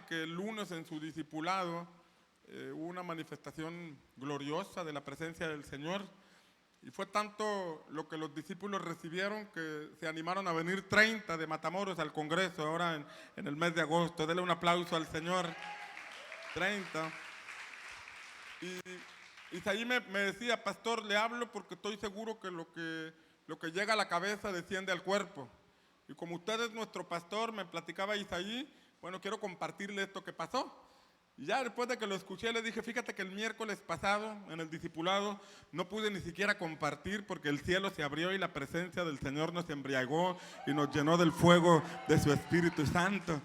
Que el lunes en su discipulado hubo una manifestación gloriosa de la presencia del Señor, y fue tanto lo que los discípulos recibieron que se animaron a venir 30 de Matamoros al Congreso ahora en el mes de agosto. Denle un aplauso al Señor. 30. Y Isaí me decía: pastor, le hablo porque estoy seguro que lo que llega a la cabeza desciende al cuerpo. Y como usted es nuestro pastor, me platicaba Isaí, bueno, quiero compartirle esto que pasó. Y ya después de que lo escuché, le dije: fíjate que el miércoles pasado, en el discipulado, no pude ni siquiera compartir porque el cielo se abrió y la presencia del Señor nos embriagó y nos llenó del fuego de su Espíritu Santo.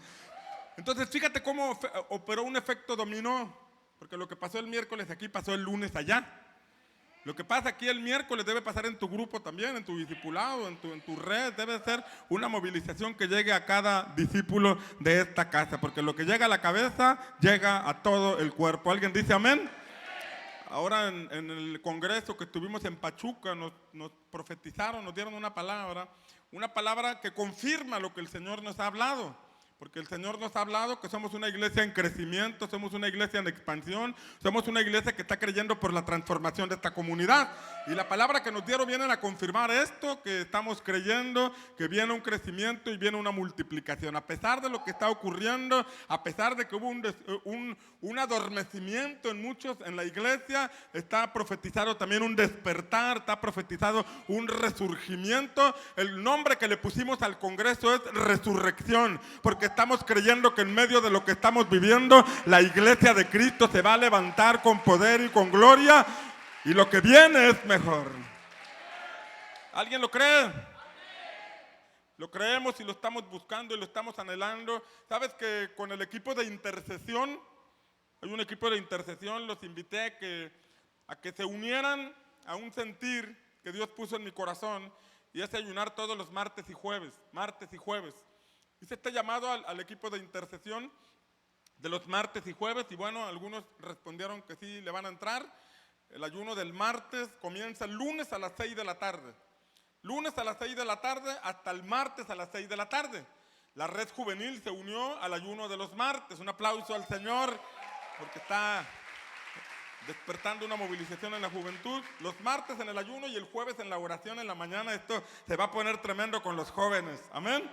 Entonces, fíjate cómo operó un efecto dominó, porque lo que pasó el miércoles aquí pasó el lunes allá. Lo que pasa aquí el miércoles debe pasar en tu grupo también, en tu discipulado, en tu red. Debe ser una movilización que llegue a cada discípulo de esta casa, porque lo que llega a la cabeza llega a todo el cuerpo. ¿Alguien dice amén? Ahora en el congreso que estuvimos en Pachuca nos profetizaron, nos dieron una palabra que confirma lo que el Señor nos ha hablado. Porque el Señor nos ha hablado que somos una iglesia en crecimiento, somos una iglesia en expansión, somos una iglesia que está creyendo por la transformación de esta comunidad. Y la palabra que nos dieron viene a confirmar esto, que estamos creyendo, que viene un crecimiento y viene una multiplicación. A pesar de lo que está ocurriendo, a pesar de que hubo un adormecimiento en muchos en la iglesia, está profetizado también un despertar, está profetizado un resurgimiento. El nombre que le pusimos al congreso es Resurrección, porque estamos creyendo que en medio de lo que estamos viviendo, la iglesia de Cristo se va a levantar con poder y con gloria, y lo que viene es mejor. ¿Alguien lo cree? Lo creemos y lo estamos buscando y lo estamos anhelando. ¿Sabes que con el equipo de intercesión, hay un equipo de intercesión, los invité a que se unieran a un sentir que Dios puso en mi corazón, y es ayunar todos los martes y jueves. Hice este llamado al equipo de intercesión de los martes y jueves, y bueno, algunos respondieron que sí le van a entrar. El ayuno del martes comienza el lunes a las 6 de la tarde. Lunes a las 6 de la tarde hasta el martes a las 6 de la tarde. La red juvenil se unió al ayuno de los martes. Un aplauso al Señor, porque está despertando una movilización en la juventud. Los martes en el ayuno y el jueves en la oración en la mañana. Esto se va a poner tremendo con los jóvenes. Amén.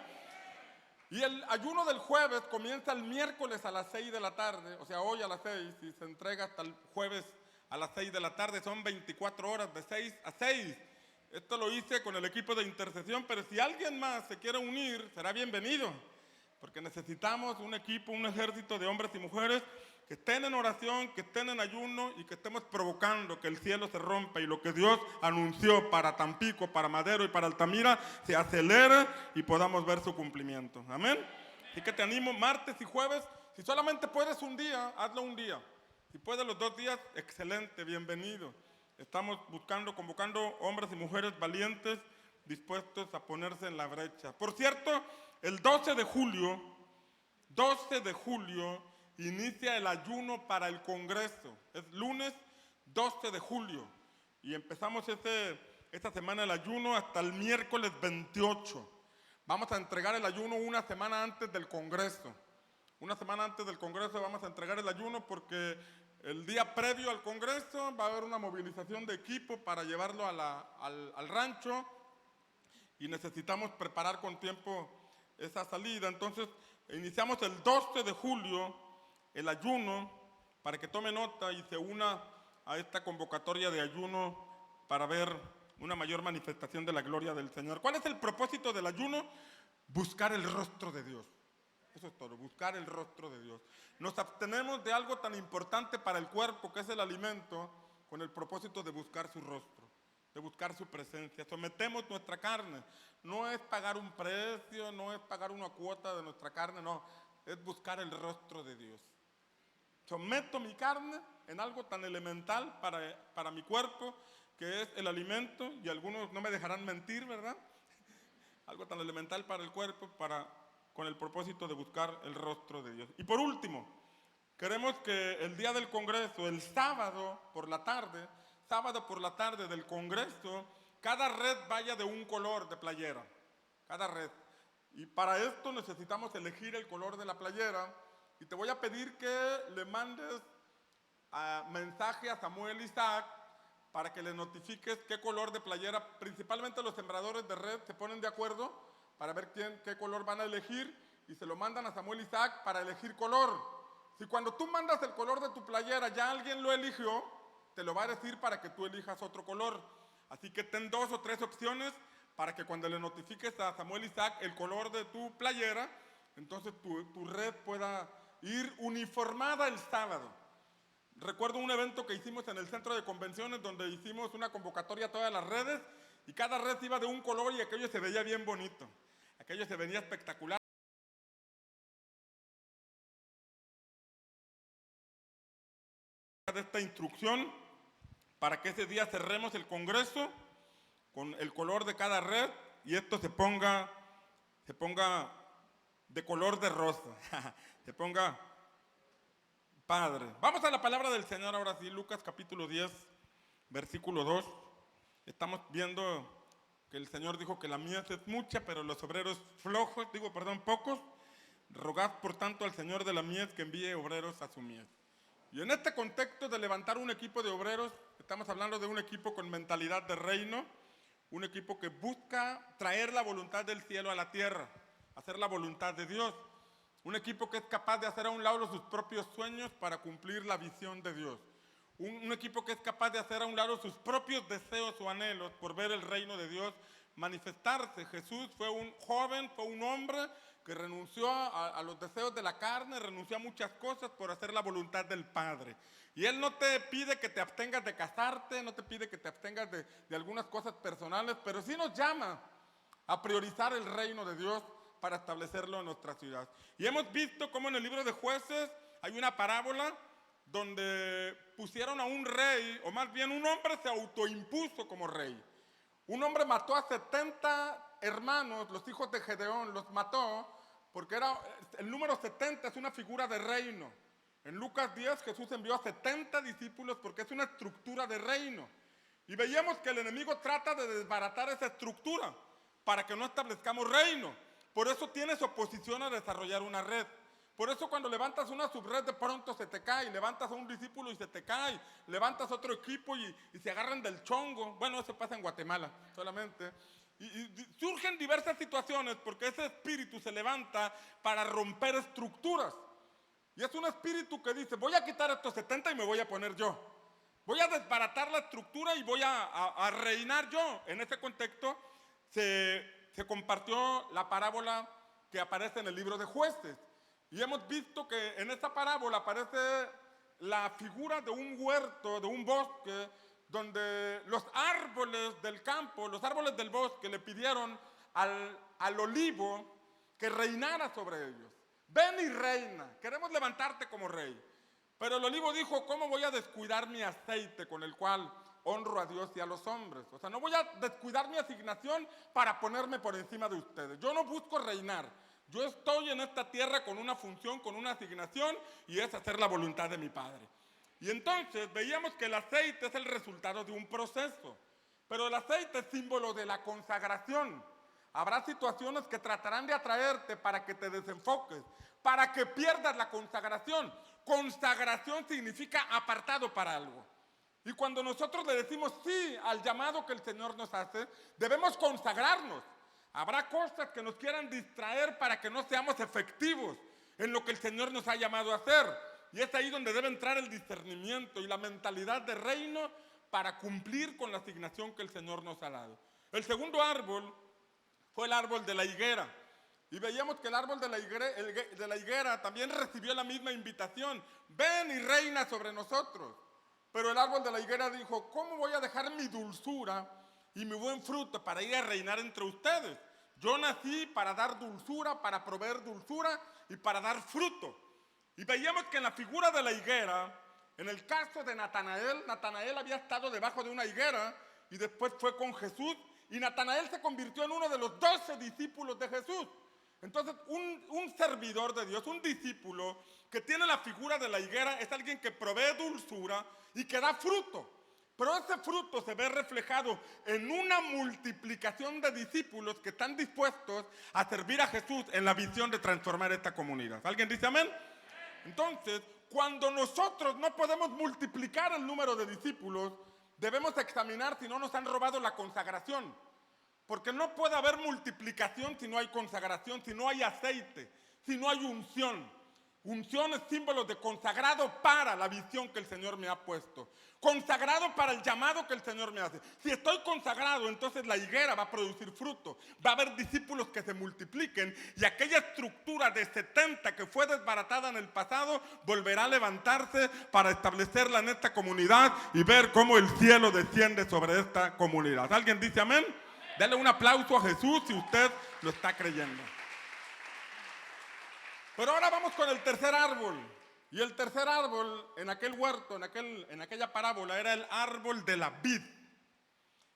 Y el ayuno del jueves comienza el miércoles a las 6 de la tarde, o sea, hoy a las 6, y se entrega hasta el jueves a las 6 de la tarde. Son 24 horas de 6 a 6. Esto lo hice con el equipo de intercesión, pero si alguien más se quiere unir, será bienvenido, porque necesitamos un equipo, un ejército de hombres y mujeres que estén en oración, que estén en ayuno, y que estemos provocando que el cielo se rompa y lo que Dios anunció para Tampico, para Madero y para Altamira se acelere y podamos ver su cumplimiento. Amén. Así que te animo martes y jueves. Si solamente puedes un día, hazlo un día. Si puedes los 2 días, excelente, bienvenido. Estamos convocando hombres y mujeres valientes, dispuestos a ponerse en la brecha. Por cierto, el 12 de julio inicia el ayuno para el Congreso. Es lunes 12 de julio. Y empezamos esta semana el ayuno hasta el miércoles 28. Vamos a entregar el ayuno una semana antes del Congreso. Una semana antes del Congreso vamos a entregar el ayuno, porque el día previo al Congreso va a haber una movilización de equipo para llevarlo al rancho, y necesitamos preparar con tiempo esa salida. Entonces iniciamos el 12 de julio el ayuno, para que tome nota y se una a esta convocatoria de ayuno para ver una mayor manifestación de la gloria del Señor. ¿Cuál es el propósito del ayuno? Buscar el rostro de Dios. Eso es todo, buscar el rostro de Dios. Nos abstenemos de algo tan importante para el cuerpo, que es el alimento, con el propósito de buscar su rostro, de buscar su presencia. Sometemos nuestra carne. No es pagar un precio, no es pagar una cuota de nuestra carne, no. Es buscar el rostro de Dios. Someto mi carne en algo tan elemental para mi cuerpo, que es el alimento, y algunos no me dejarán mentir, ¿verdad? Algo tan elemental para el cuerpo, con el propósito de buscar el rostro de Dios. Y por último, queremos que el día del Congreso, el sábado por la tarde del Congreso, cada red vaya de un color de playera, cada red. Y para esto necesitamos elegir el color de la playera. y te voy a pedir que le mandes mensaje a Samuel Isaac para que le notifiques qué color de playera. Principalmente los sembradores de red se ponen de acuerdo para ver qué color van a elegir y se lo mandan a Samuel Isaac para elegir color. Si cuando tú mandas el color de tu playera ya alguien lo eligió, te lo va a decir para que tú elijas otro color. Así que ten 2 o 3 opciones para que cuando le notifiques a Samuel Isaac el color de tu playera, entonces tu red pueda ir uniformada el sábado. Recuerdo un evento que hicimos en el centro de convenciones donde hicimos una convocatoria a todas las redes y cada red iba de un color y aquello se veía bien bonito. Aquello se veía espectacular. De esta instrucción para que ese día cerremos el congreso con el color de cada red y esto se ponga de color de rosa, se ponga padre. Vamos a la palabra del Señor ahora sí, Lucas capítulo 10, versículo 2. Estamos viendo que el Señor dijo que la mies es mucha, pero los obreros pocos. Rogad por tanto al Señor de la mies que envíe obreros a su mies. Y en este contexto de levantar un equipo de obreros, estamos hablando de un equipo con mentalidad de reino, un equipo que busca traer la voluntad del cielo a la tierra, hacer la voluntad de Dios. Un equipo que es capaz de hacer a un lado sus propios sueños para cumplir la visión de Dios. Un equipo que es capaz de hacer a un lado sus propios deseos o anhelos por ver el reino de Dios manifestarse. Jesús fue un joven, fue un hombre que renunció a los deseos de la carne, renunció a muchas cosas por hacer la voluntad del Padre. Y Él no te pide que te abstengas de casarte, no te pide que te abstengas de algunas cosas personales, pero sí nos llama a priorizar el reino de Dios para establecerlo en nuestra ciudad. Y hemos visto cómo en el libro de Jueces hay una parábola donde pusieron a un rey, o más bien un hombre se autoimpuso como rey. Un hombre mató a 70 hermanos, los hijos de Gedeón, los mató porque el número 70 es una figura de reino. En Lucas 10 Jesús envió a 70 discípulos porque es una estructura de reino. Y veíamos que el enemigo trata de desbaratar esa estructura para que no establezcamos reino. Por eso tienes oposición a desarrollar una red. Por eso cuando levantas una subred de pronto se te cae, levantas a un discípulo y se te cae, levantas otro equipo y se agarran del chongo. Bueno, eso pasa en Guatemala solamente. Y surgen diversas situaciones porque ese espíritu se levanta para romper estructuras. Y es un espíritu que dice, voy a quitar estos 70 y me voy a poner yo. Voy a desbaratar la estructura y voy a reinar yo. En ese contexto se compartió la parábola que aparece en el libro de Jueces. Y hemos visto que en esta parábola aparece la figura de un huerto, de un bosque, donde los árboles del campo, los árboles del bosque le pidieron al olivo que reinara sobre ellos. Ven y reina, queremos levantarte como rey. Pero el olivo dijo, ¿cómo voy a descuidar mi aceite con el cual honro a Dios y a los hombres? O sea, no voy a descuidar mi asignación para ponerme por encima de ustedes. Yo no busco reinar. Yo estoy en esta tierra con una función, con una asignación, y es hacer la voluntad de mi Padre. Y entonces veíamos que el aceite es el resultado de un proceso. Pero el aceite es símbolo de la consagración. Habrá situaciones que tratarán de atraerte para que te desenfoques, para que pierdas la consagración. Consagración significa apartado para algo. Y cuando nosotros le decimos sí al llamado que el Señor nos hace, debemos consagrarnos. Habrá cosas que nos quieran distraer para que no seamos efectivos en lo que el Señor nos ha llamado a hacer. Y es ahí donde debe entrar el discernimiento y la mentalidad de reino para cumplir con la asignación que el Señor nos ha dado. El segundo árbol fue el árbol de la higuera. Y veíamos que el árbol de la higuera también recibió la misma invitación. Ven y reina sobre nosotros. Pero el árbol de la higuera dijo, ¿cómo voy a dejar mi dulzura y mi buen fruto para ir a reinar entre ustedes? Yo nací para dar dulzura, para proveer dulzura y para dar fruto. Y veíamos que en la figura de la higuera, en el caso de Natanael, Natanael había estado debajo de una higuera y después fue con Jesús. Y Natanael se convirtió en uno de los 12 discípulos de Jesús. Entonces, un servidor de Dios, un discípulo que tiene la figura de la higuera, es alguien que provee dulzura y que da fruto. Pero ese fruto se ve reflejado en una multiplicación de discípulos que están dispuestos a servir a Jesús en la visión de transformar esta comunidad. ¿Alguien dice amén? Entonces, cuando nosotros no podemos multiplicar el número de discípulos, debemos examinar si no nos han robado la consagración. Porque no puede haber multiplicación si no hay consagración, si no hay aceite, si no hay unción. Unción es símbolo de consagrado para la visión que el Señor me ha puesto. Consagrado para el llamado que el Señor me hace. Si estoy consagrado, entonces la higuera va a producir fruto. Va a haber discípulos que se multipliquen y aquella estructura de 70 que fue desbaratada en el pasado volverá a levantarse para establecerla en esta comunidad y ver cómo el cielo desciende sobre esta comunidad. ¿Alguien dice amén? Dale un aplauso a Jesús si usted lo está creyendo. Pero ahora vamos con el tercer árbol. Y el tercer árbol en aquel huerto, en aquella parábola, era el árbol de la vid.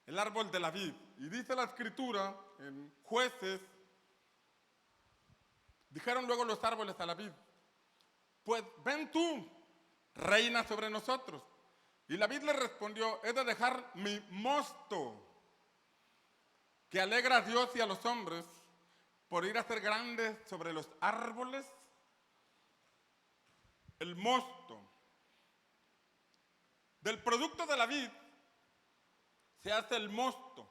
El árbol de la vid. Y dice la escritura en Jueces, dijeron luego los árboles a la vid: pues ven tú, reina sobre nosotros. Y la vid le respondió: he de dejar mi mosto, que alegra a Dios y a los hombres, por ir a ser grandes sobre los árboles. El mosto. Del producto de la vid se hace el mosto.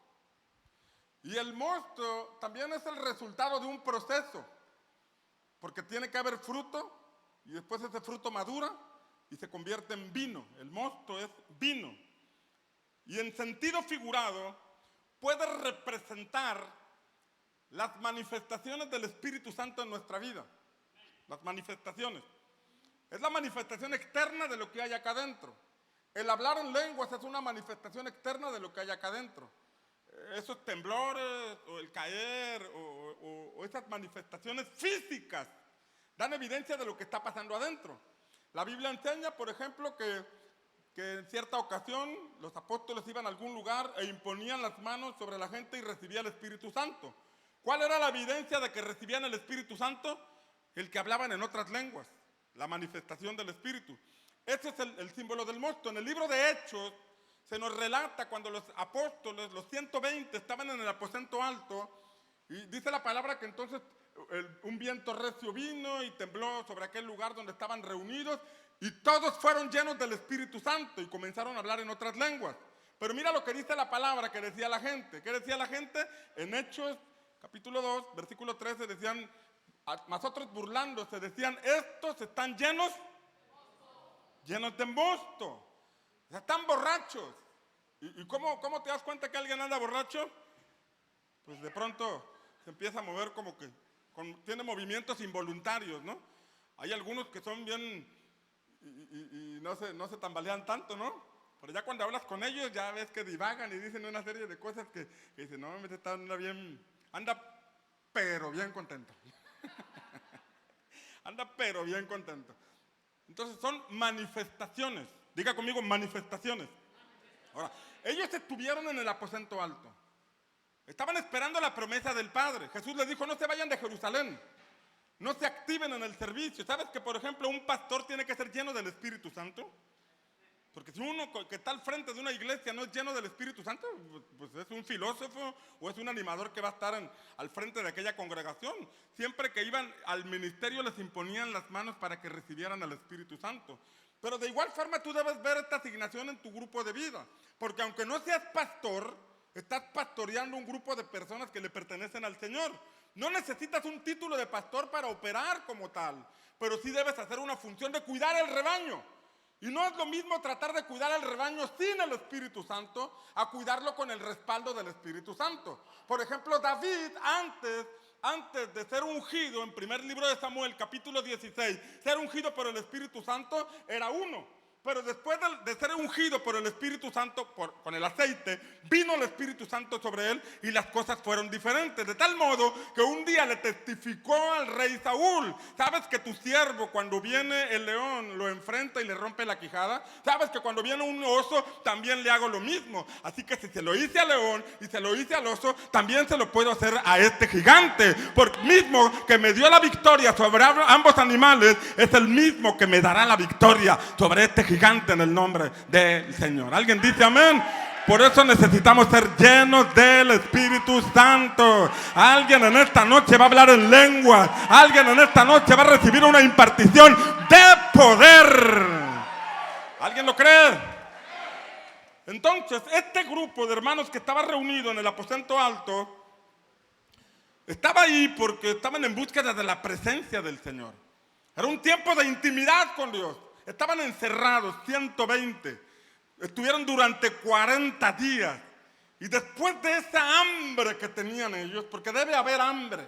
Y el mosto también es el resultado de un proceso, porque tiene que haber fruto y después ese fruto madura y se convierte en vino. El mosto es vino. Y en sentido figurado puede representar las manifestaciones del Espíritu Santo en nuestra vida. Las manifestaciones. Es la manifestación externa de lo que hay acá adentro. El hablar en lenguas es una manifestación externa de lo que hay acá adentro. Esos temblores, o el caer, o esas manifestaciones físicas dan evidencia de lo que está pasando adentro. La Biblia enseña, por ejemplo, que en cierta ocasión los apóstoles iban a algún lugar e imponían las manos sobre la gente y recibía el Espíritu Santo. ¿Cuál era la evidencia de que recibían el Espíritu Santo? El que hablaban en otras lenguas, la manifestación del Espíritu. Ese es el símbolo del mosto. En el libro de Hechos se nos relata cuando los apóstoles, los 120, estaban en el aposento alto, y dice la palabra que entonces un viento recio vino y tembló sobre aquel lugar donde estaban reunidos, y todos fueron llenos del Espíritu Santo y comenzaron a hablar en otras lenguas. Pero mira lo que dice la palabra que decía la gente. ¿Qué decía la gente? En Hechos capítulo 2, versículo 13, decían, más otros burlándose, decían: estos están llenos de mosto. O sea, están borrachos. ¿Y cómo te das cuenta que alguien anda borracho? Pues de pronto se empieza a mover como que tiene movimientos involuntarios, ¿no? Hay algunos que son bien y no se tambalean tanto, ¿no? Pero ya cuando hablas con ellos ya ves que divagan y dicen una serie de cosas que dicen: no, anda pero bien contento. Anda pero bien contento. Entonces son manifestaciones. Diga conmigo, manifestaciones. Ahora, ellos estuvieron en el aposento alto. Estaban esperando la promesa del Padre. Jesús les dijo: no se vayan de Jerusalén, no se activen en el servicio. ¿Sabes que, por ejemplo, un pastor tiene que ser lleno del Espíritu Santo? Porque si uno que está al frente de una iglesia no es lleno del Espíritu Santo, pues es un filósofo o es un animador que va a estar al frente de aquella congregación. Siempre que iban al ministerio les imponían las manos para que recibieran al Espíritu Santo. Pero de igual forma tú debes ver esta asignación en tu grupo de vida. Porque aunque no seas pastor, estás pastoreando un grupo de personas que le pertenecen al Señor. No necesitas un título de pastor para operar como tal, pero sí debes hacer una función de cuidar el rebaño. Y no es lo mismo tratar de cuidar el rebaño sin el Espíritu Santo a cuidarlo con el respaldo del Espíritu Santo. Por ejemplo, David antes de ser ungido, en primer libro de Samuel, capítulo 16, ser ungido por el Espíritu Santo era uno. Pero después de ser ungido por el Espíritu Santo, con el aceite, vino el Espíritu Santo sobre él y las cosas fueron diferentes. De tal modo que un día le testificó al rey Saúl: ¿sabes que tu siervo, cuando viene el león, lo enfrenta y le rompe la quijada? ¿Sabes que cuando viene un oso, también le hago lo mismo? Así que si se lo hice al león y se lo hice al oso, también se lo puedo hacer a este gigante. Porque el mismo que me dio la victoria sobre ambos animales es el mismo que me dará la victoria sobre este gigante en el nombre del Señor. ¿Alguien dice amén? Por eso necesitamos ser llenos del Espíritu Santo. Alguien en esta noche va a hablar en lenguas. Alguien en esta noche va a recibir una impartición de poder. ¿Alguien lo cree? Entonces, este grupo de hermanos que estaba reunido en el aposento alto estaba ahí porque estaban en búsqueda de la presencia del Señor. Era un tiempo de intimidad con Dios. Estaban encerrados, 120. Estuvieron durante 40 días. Y después de esa hambre que tenían ellos, porque debe haber hambre,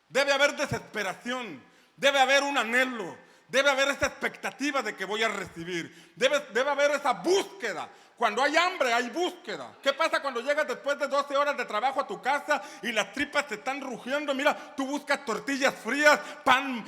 debe haber desesperación, debe haber un anhelo, debe haber esa expectativa de que voy a recibir, debe haber esa búsqueda. Cuando hay hambre hay búsqueda. ¿Qué pasa cuando llegas después de 12 horas de trabajo a tu casa y las tripas te están rugiendo? Mira, tú buscas tortillas frías, pan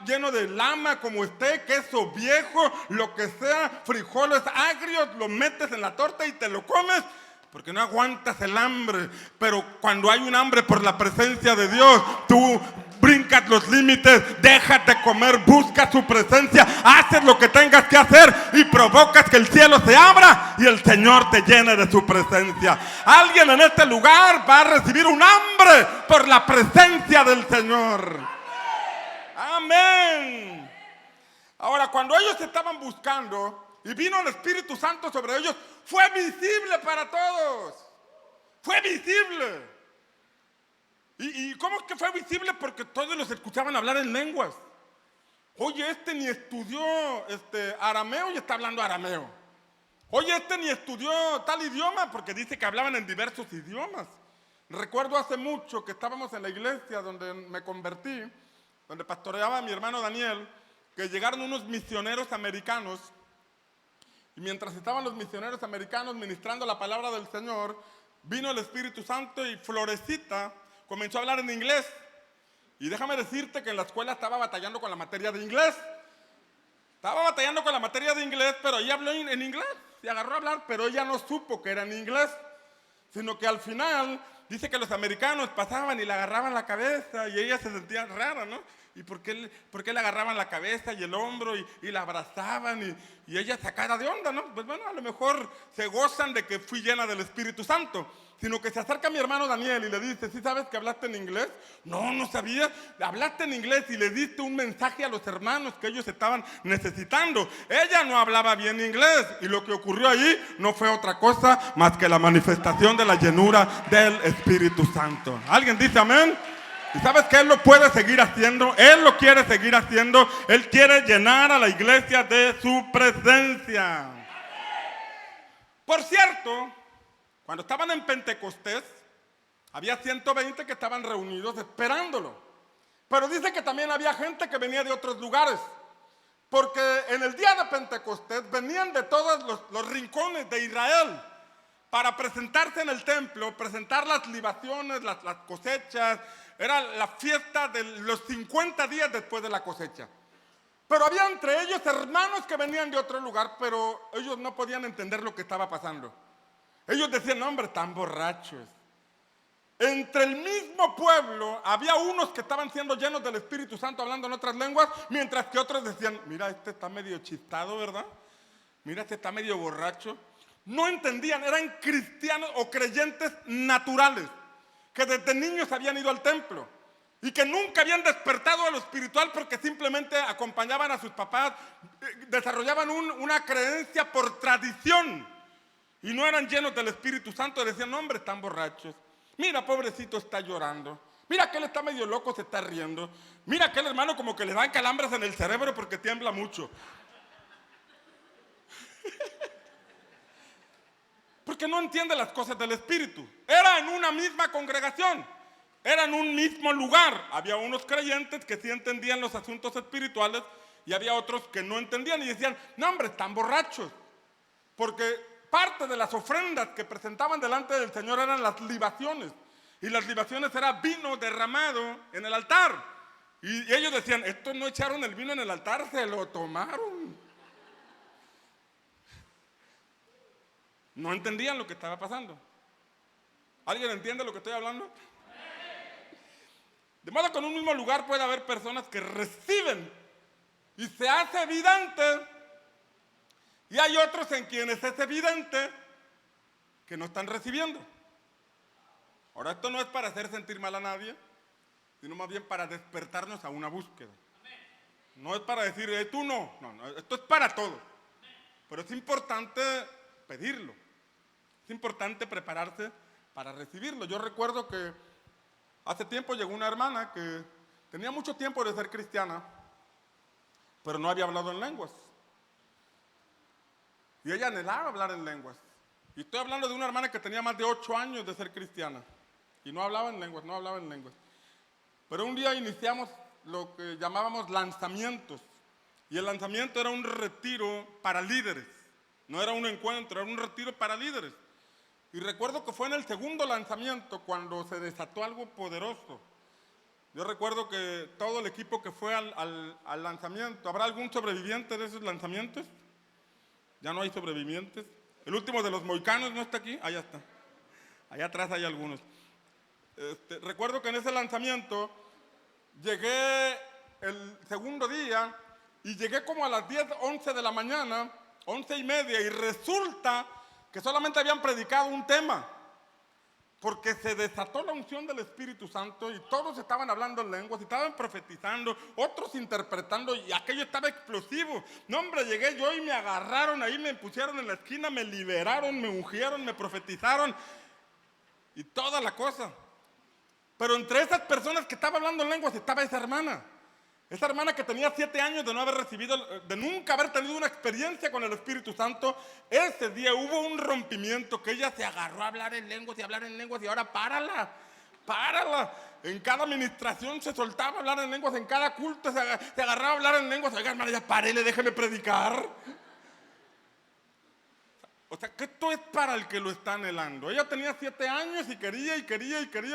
lleno de lama como esté, queso viejo, lo que sea, frijoles agrios, lo metes en la torta y te lo comes porque no aguantas el hambre. Pero cuando hay un hambre por la presencia de Dios, tú brincas los límites, dejas de comer, buscas su presencia, haces lo que tengas que hacer y provocas que el cielo se abra y el Señor te llene de su presencia. Alguien en este lugar va a recibir un hambre por la presencia del Señor. Amén. Ahora, cuando ellos estaban buscando y vino el Espíritu Santo sobre ellos, fue visible para todos. Fue visible. ¿Y cómo es que fue visible? Porque todos los escuchaban hablar en lenguas. Oye, este ni estudió arameo y está hablando arameo. Oye, este ni estudió tal idioma porque dice que hablaban en diversos idiomas. Recuerdo hace mucho que estábamos en la iglesia donde me convertí, donde pastoreaba a mi hermano Daniel, que llegaron unos misioneros americanos. Y mientras estaban los misioneros americanos ministrando la palabra del Señor, vino el Espíritu Santo y Florecita comenzó a hablar en inglés. Y déjame decirte que en la escuela estaba batallando con la materia de inglés. Estaba batallando con la materia de inglés, pero ella habló en inglés. Se agarró a hablar, pero ella no supo que era en inglés. Sino que al final, dice que los americanos pasaban y le agarraban la cabeza y ella se sentía rara, ¿no? ¿Y por qué le agarraban la cabeza y el hombro y la abrazaban y ella sacada de onda, ¿no? Pues bueno, a lo mejor se gozan de que fui llena del Espíritu Santo. Sino que se acerca a mi hermano Daniel y le dice, ¿sí sabes que hablaste en inglés? No, no sabía. Hablaste en inglés y le diste un mensaje a los hermanos que ellos estaban necesitando. Ella no hablaba bien inglés y lo que ocurrió allí no fue otra cosa más que la manifestación de la llenura del Espíritu Santo. ¿Alguien dice amén? ¿Y sabes que Él lo puede seguir haciendo? Él lo quiere seguir haciendo. Él quiere llenar a la iglesia de su presencia. Por cierto, cuando estaban en Pentecostés, había 120 que estaban reunidos esperándolo. Pero dice que también había gente que venía de otros lugares. Porque en el día de Pentecostés venían de todos los rincones de Israel para presentarse en el templo, presentar las libaciones, las cosechas. Era la fiesta de los 50 días después de la cosecha. Pero había entre ellos hermanos que venían de otro lugar, pero ellos no podían entender lo que estaba pasando. Ellos decían, no, hombre, están borrachos. Entre el mismo pueblo había unos que estaban siendo llenos del Espíritu Santo hablando en otras lenguas, mientras que otros decían, mira, este está medio chistado, ¿verdad? Mira, este está medio borracho. No entendían, eran cristianos o creyentes naturales, que desde niños habían ido al templo y que nunca habían despertado a lo espiritual porque simplemente acompañaban a sus papás, desarrollaban una creencia por tradición. Y no eran llenos del Espíritu Santo, decían, no, hombre, están borrachos. Mira, pobrecito, está llorando. Mira, aquel está medio loco, se está riendo. Mira, aquel hermano como que le dan calambres en el cerebro porque tiembla mucho. Porque no entiende las cosas del Espíritu. Era en una misma congregación. Era en un mismo lugar. Había unos creyentes que sí entendían los asuntos espirituales y había otros que no entendían y decían, no, hombre, están borrachos. Porque parte de las ofrendas que presentaban delante del Señor eran las libaciones. Y las libaciones era vino derramado en el altar. Y ellos decían, estos no echaron el vino en el altar, se lo tomaron. No entendían lo que estaba pasando. ¿Alguien entiende lo que estoy hablando? De modo que en un mismo lugar puede haber personas que reciben y se hace evidente. Y hay otros en quienes es evidente, que no están recibiendo. Ahora, esto no es para hacer sentir mal a nadie, sino más bien para despertarnos a una búsqueda. No es para decir, tú no, esto es para todos. Pero es importante pedirlo, es importante prepararse para recibirlo. Yo recuerdo que hace tiempo llegó una hermana que tenía mucho tiempo de ser cristiana, pero no había hablado en lenguas. Y ella anhelaba hablar en lenguas. Y estoy hablando de una hermana que tenía más de 8 años de ser cristiana. Y no hablaba en lenguas, no hablaba en lenguas. Pero un día iniciamos lo que llamábamos lanzamientos. Y el lanzamiento era un retiro para líderes. No era un encuentro, era un retiro para líderes. Y recuerdo que fue en el segundo lanzamiento cuando se desató algo poderoso. Yo recuerdo que todo el equipo que fue al lanzamiento, ¿habrá algún sobreviviente de esos lanzamientos? Ya no hay sobrevivientes. El último de los mohicanos no está aquí, allá está. Allá atrás hay algunos. Recuerdo que en ese lanzamiento llegué el segundo día y llegué como a las 10, 11 de la mañana, 11:30, y resulta que solamente habían predicado un tema, porque se desató la unción del Espíritu Santo y todos estaban hablando en lenguas, estaban profetizando, otros interpretando, y aquello estaba explosivo. No, hombre, llegué yo y me agarraron ahí, me pusieron en la esquina, me liberaron, me ungieron, me profetizaron y toda la cosa. Pero entre esas personas que estaban hablando en lenguas estaba esa hermana que tenía 7 años de no haber recibido, de nunca haber tenido una experiencia con el Espíritu Santo. Ese día hubo un rompimiento que ella se agarró a hablar en lenguas y ahora párala. En cada administración se soltaba a hablar en lenguas, en cada culto se agarraba a hablar en lenguas. Oiga, hermana, ya párele, déjeme predicar. O sea, que esto es para el que lo está anhelando. Ella tenía 7 años y quería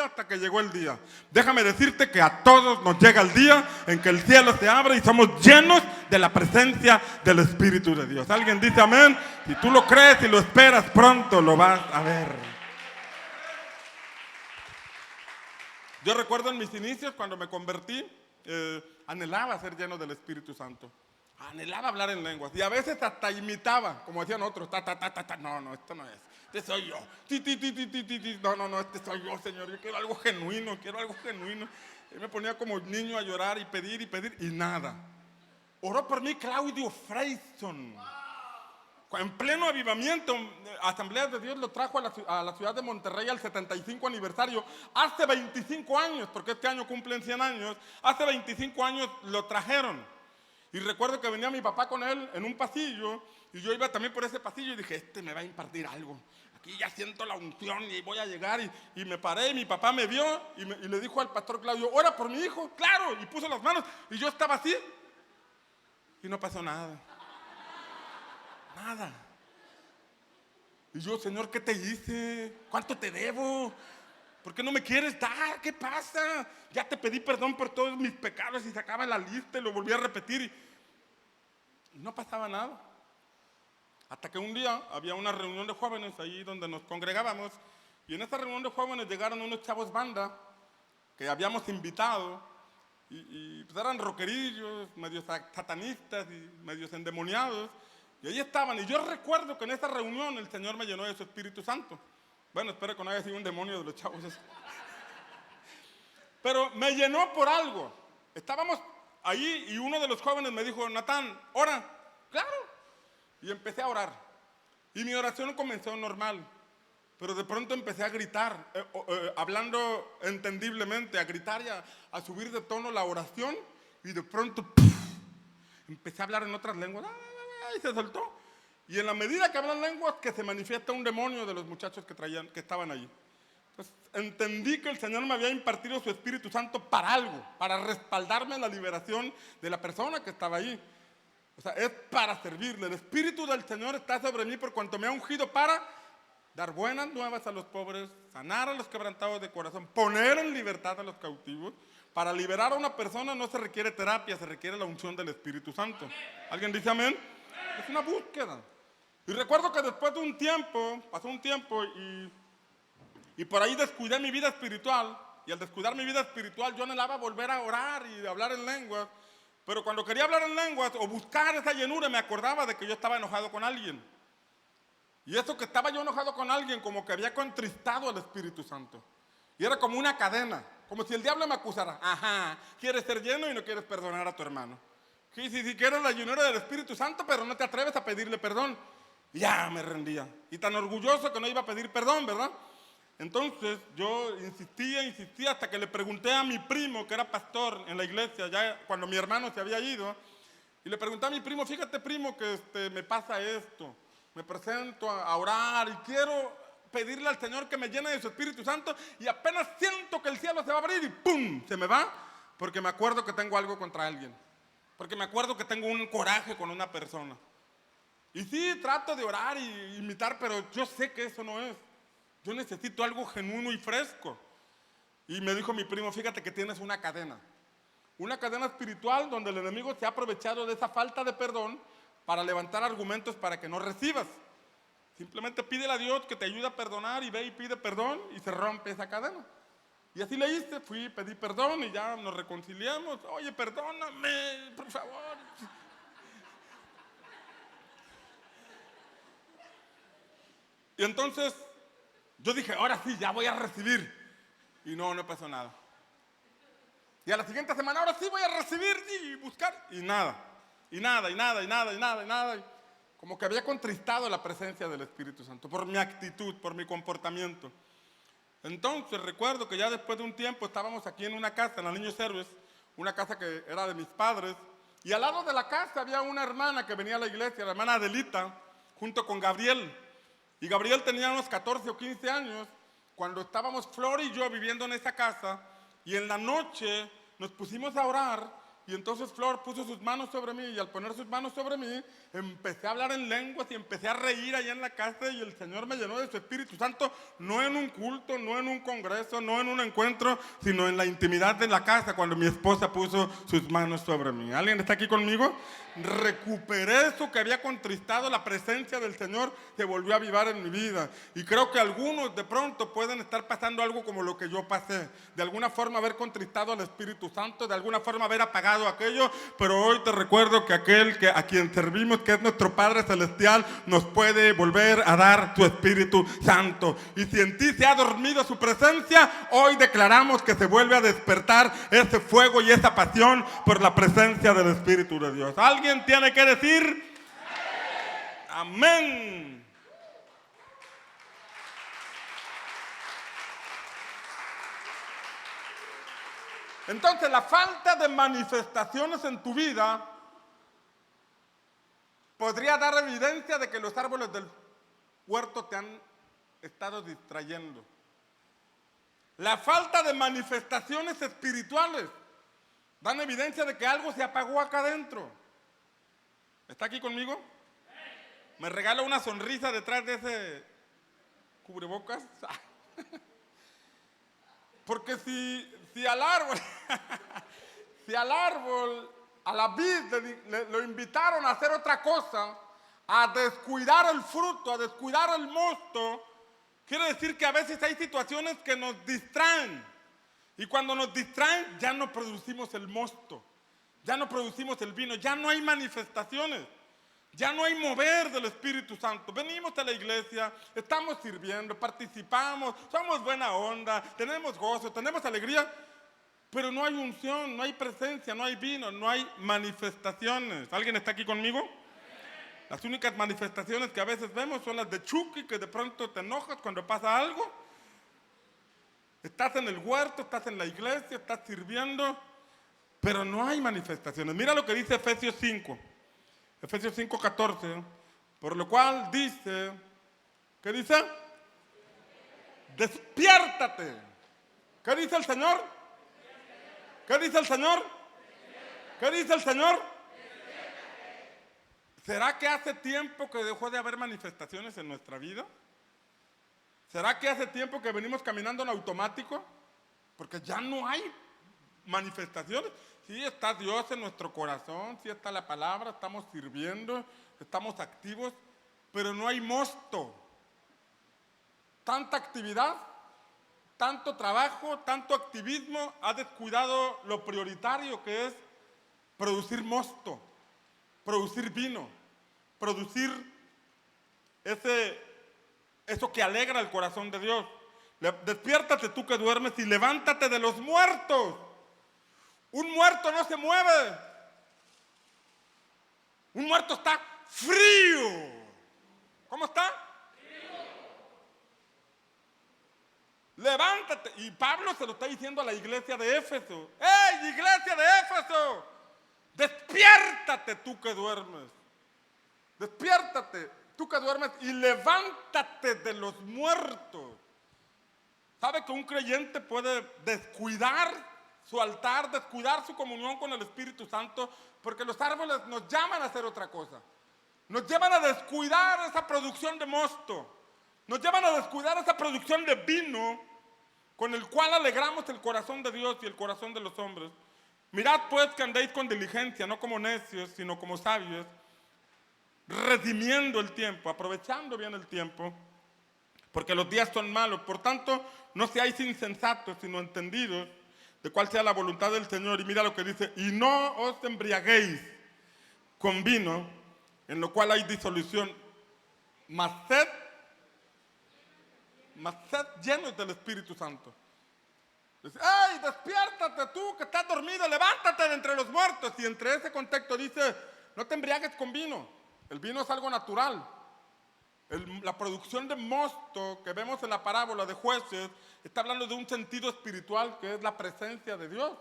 hasta que llegó el día. Déjame decirte que a todos nos llega el día en que el cielo se abre y somos llenos de la presencia del Espíritu de Dios. ¿Alguien dice amén? Si tú lo crees y lo esperas, pronto lo vas a ver. Yo recuerdo en mis inicios, cuando me convertí, anhelaba ser lleno del Espíritu Santo. Anhelaba hablar en lenguas y a veces hasta imitaba, como decían otros, no, esto no es, este soy yo, no, este soy yo, Señor, yo quiero algo genuino. Y me ponía como niño a llorar y pedir y nada. Oró por mí Claudio Freyson, en pleno avivamiento. Asambleas de Dios lo trajo a la ciudad de Monterrey al 75 aniversario, hace 25 años, porque este año cumplen 100 años, hace 25 años lo trajeron. Y recuerdo que venía mi papá con él en un pasillo y yo iba también por ese pasillo y dije, me va a impartir algo. Aquí ya siento la unción y voy a llegar, y me paré y mi papá me vio y le dijo al pastor Claudio, ora por mi hijo, claro, y puso las manos y yo estaba así y no pasó nada. Nada. Y yo, Señor, ¿qué te hice? ¿Cuánto te debo? ¿Por qué no me quieres dar? ¿Qué pasa? Ya te pedí perdón por todos mis pecados y sacaba la lista y lo volví a repetir y no pasaba nada. Hasta que un día había una reunión de jóvenes ahí donde nos congregábamos y en esa reunión de jóvenes llegaron unos chavos banda que habíamos invitado y pues eran rockerillos, medios satanistas y medios endemoniados, y ahí estaban. Y yo recuerdo que en esa reunión el Señor me llenó de su Espíritu Santo. Bueno, espero que no haya sido un demonio de los chavos. Pero me llenó por algo. Estábamos ahí y uno de los jóvenes me dijo, Natán, ora. Claro. Y empecé a orar. Y mi oración comenzó normal. Pero de pronto empecé a gritar, hablando entendiblemente, a gritar y a subir de tono la oración. Y de pronto empecé a hablar en otras lenguas. Y se soltó. Y en la medida que hablan lenguas, que se manifiesta un demonio de los muchachos que estaban allí. Entonces entendí que el Señor me había impartido su Espíritu Santo para algo, para respaldarme en la liberación de la persona que estaba allí. O sea, es para servirle. El Espíritu del Señor está sobre mí por cuanto me ha ungido para dar buenas nuevas a los pobres, sanar a los quebrantados de corazón, poner en libertad a los cautivos. Para liberar a una persona no se requiere terapia, se requiere la unción del Espíritu Santo. ¿Alguien dice amén? Es una búsqueda. Y recuerdo que después de un tiempo, pasó un tiempo y por ahí descuidé mi vida espiritual. Y al descuidar mi vida espiritual yo anhelaba volver a orar y hablar en lenguas. Pero cuando quería hablar en lenguas o buscar esa llenura me acordaba de que yo estaba enojado con alguien. Y eso que estaba yo enojado con alguien, como que había contristado al Espíritu Santo. Y era como una cadena, como si el diablo me acusara. Ajá, quieres ser lleno y no quieres perdonar a tu hermano. Si quieres la llenura del Espíritu Santo, pero no te atreves a pedirle perdón. Y ya me rendía. Y tan orgulloso que no iba a pedir perdón, ¿verdad? Entonces yo insistía hasta que le pregunté a mi primo, que era pastor en la iglesia, ya cuando mi hermano se había ido, y le pregunté a mi primo, fíjate primo que me pasa esto, me presento a orar y quiero pedirle al Señor que me llene de su Espíritu Santo y apenas siento que el cielo se va a abrir y ¡pum! Se me va, porque me acuerdo que tengo algo contra alguien, porque me acuerdo que tengo un coraje con una persona. Y sí, trato de orar y imitar, pero yo sé que eso no es. Yo necesito algo genuino y fresco. Y me dijo mi primo, fíjate que tienes una cadena espiritual donde el enemigo se ha aprovechado de esa falta de perdón para levantar argumentos para que no recibas. Simplemente pídele a Dios que te ayude a perdonar y ve y pide perdón y se rompe esa cadena. Y así le hice, pedí perdón y ya nos reconciliamos. Oye, perdóname, por favor. Y entonces yo dije, ahora sí, ya voy a recibir. Y no pasó nada. Y a la siguiente semana, ahora sí voy a recibir y buscar. Y nada. Como que había contristado la presencia del Espíritu Santo por mi actitud, por mi comportamiento. Entonces recuerdo que ya después de un tiempo estábamos aquí en una casa, en la Niño Service, una casa que era de mis padres. Y al lado de la casa había una hermana que venía a la iglesia, la hermana Adelita, junto con Gabriel. Y Gabriel tenía unos 14 o 15 años cuando estábamos Flor y yo viviendo en esa casa y en la noche nos pusimos a orar y entonces Flor puso sus manos sobre mí y al poner sus manos sobre mí empecé a hablar en lenguas y empecé a reír allá en la casa y el Señor me llenó de su Espíritu Santo, no en un culto, no en un congreso, no en un encuentro, sino en la intimidad de la casa cuando mi esposa puso sus manos sobre mí. ¿Alguien está aquí conmigo? Recuperé eso que había contristado, la presencia del Señor se volvió a avivar en mi vida. Y creo que algunos de pronto pueden estar pasando algo como lo que yo pasé. De alguna forma haber contristado al Espíritu Santo, de alguna forma haber apagado aquello, pero hoy te recuerdo que aquel a quien servimos, que es nuestro Padre Celestial, nos puede volver a dar su Espíritu Santo. Y si en ti se ha dormido su presencia, hoy declaramos que se vuelve a despertar ese fuego y esa pasión por la presencia del Espíritu de Dios. ¿Alguien tiene que decir? Amén. Entonces, la falta de manifestaciones en tu vida podría dar evidencia de que los árboles del huerto te han estado distrayendo. La falta de manifestaciones espirituales dan evidencia de que algo se apagó acá adentro. ¿Está aquí conmigo? Me regala una sonrisa detrás de ese cubrebocas. Porque si al árbol, a la vid lo invitaron a hacer otra cosa, a descuidar el fruto, a descuidar el mosto, quiere decir que a veces hay situaciones que nos distraen. Y cuando nos distraen ya no producimos el mosto, ya no producimos el vino, ya no hay manifestaciones. Ya no hay mover del Espíritu Santo. Venimos a la iglesia, estamos sirviendo, participamos, somos buena onda, tenemos gozo, tenemos alegría, pero no hay unción, no hay presencia, no hay vino, no hay manifestaciones. ¿Alguien está aquí conmigo? Las únicas manifestaciones que a veces vemos son las de Chucky, que de pronto te enojas cuando pasa algo. Estás en el huerto, estás en la iglesia, estás sirviendo, pero no hay manifestaciones. Mira lo que dice Efesios 5. Efesios 5:14, por lo cual dice, ¿qué dice? Despiértate. ¿Qué dice el Señor? ¿Qué dice el Señor? ¿Qué dice el Señor? ¿Será que hace tiempo que dejó de haber manifestaciones en nuestra vida? ¿Será que hace tiempo que venimos caminando en automático? Porque ya no hay manifestaciones. Sí está Dios en nuestro corazón, sí está la palabra, estamos sirviendo, estamos activos, pero no hay mosto. Tanta actividad, tanto trabajo, tanto activismo ha descuidado lo prioritario que es producir mosto, producir vino, producir ese eso que alegra el corazón de Dios. Despiértate tú que duermes y levántate de los muertos. Un muerto no se mueve. Un muerto está frío. ¿Cómo está? Levántate. Y Pablo se lo está diciendo a la iglesia de Éfeso. ¡Ey, iglesia de Éfeso! Despiértate tú que duermes. Despiértate tú que duermes y levántate de los muertos. ¿Sabe que un creyente puede descuidar su altar, descuidar su comunión con el Espíritu Santo? Porque los árboles nos llaman a hacer otra cosa. Nos llevan a descuidar esa producción de mosto. Nos llevan a descuidar esa producción de vino con el cual alegramos el corazón de Dios y el corazón de los hombres. Mirad pues que andéis con diligencia, no como necios, sino como sabios, redimiendo el tiempo, aprovechando bien el tiempo, porque los días son malos. Por tanto, no seáis insensatos, sino entendidos de cuál sea la voluntad del Señor. Y mira lo que dice: y no os embriaguéis con vino, en lo cual hay disolución, mas sed llenos del Espíritu Santo. Dice: ¡ay, despiértate tú que estás dormido, levántate de entre los muertos! Y entre ese contexto dice: no te embriagues con vino. El vino es algo natural. La producción de mosto que vemos en la parábola de Jueces está hablando de un sentido espiritual que es la presencia de Dios.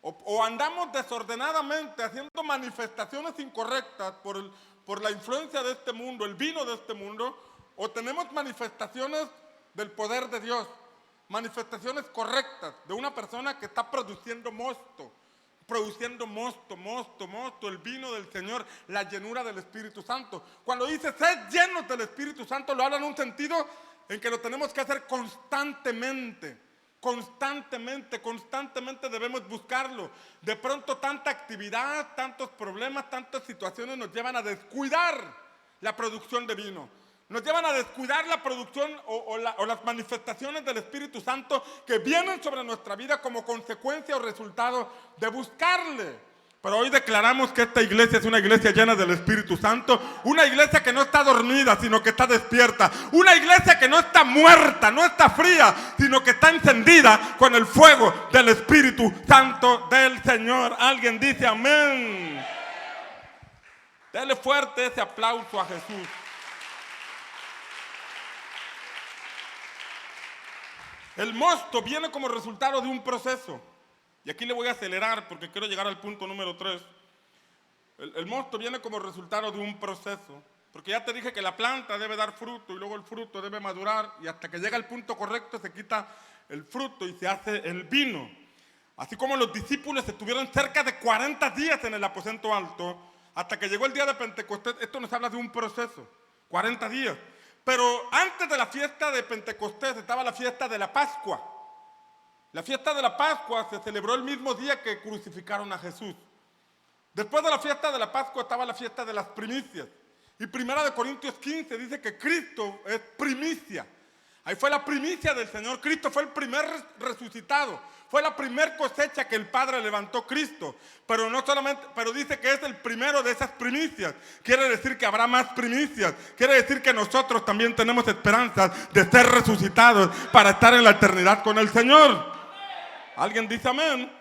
O andamos desordenadamente haciendo manifestaciones incorrectas por la influencia de este mundo, el vino de este mundo, o tenemos manifestaciones del poder de Dios, manifestaciones correctas de una persona que está produciendo mosto, el vino del Señor, la llenura del Espíritu Santo. Cuando dice sed llenos del Espíritu Santo, lo habla en un sentido en que lo tenemos que hacer constantemente. Constantemente debemos buscarlo. De pronto tanta actividad, tantos problemas, tantas situaciones nos llevan a descuidar la producción de vino. Nos llevan a descuidar la producción o las manifestaciones del Espíritu Santo que vienen sobre nuestra vida como consecuencia o resultado de buscarle. Pero hoy declaramos que esta iglesia es una iglesia llena del Espíritu Santo, una iglesia que no está dormida, sino que está despierta, una iglesia que no está muerta, no está fría, sino que está encendida con el fuego del Espíritu Santo del Señor. Alguien dice amén. Dele fuerte ese aplauso a Jesús. El mosto viene como resultado de un proceso. Y aquí le voy a acelerar porque quiero llegar al punto número 3. El mosto viene como resultado de un proceso. Porque ya te dije que la planta debe dar fruto y luego el fruto debe madurar. Y hasta que llega al punto correcto se quita el fruto y se hace el vino. Así como los discípulos estuvieron cerca de 40 días en el aposento alto, hasta que llegó el día de Pentecostés. Esto nos habla de un proceso. 40 días. Pero antes de la fiesta de Pentecostés estaba la fiesta de la Pascua. La fiesta de la Pascua se celebró el mismo día que crucificaron a Jesús. Después de la fiesta de la Pascua estaba la fiesta de las primicias. Y 1 Corintios 15 dice que Cristo es primicia. Ahí fue la primicia del Señor. Cristo fue el primer resucitado. Fue la primer cosecha que el Padre levantó Cristo. Pero no solamente, pero dice que es el primero de esas primicias. Quiere decir que habrá más primicias. Quiere decir que nosotros también tenemos esperanzas de ser resucitados para estar en la eternidad con el Señor. ¿Alguien dice amén?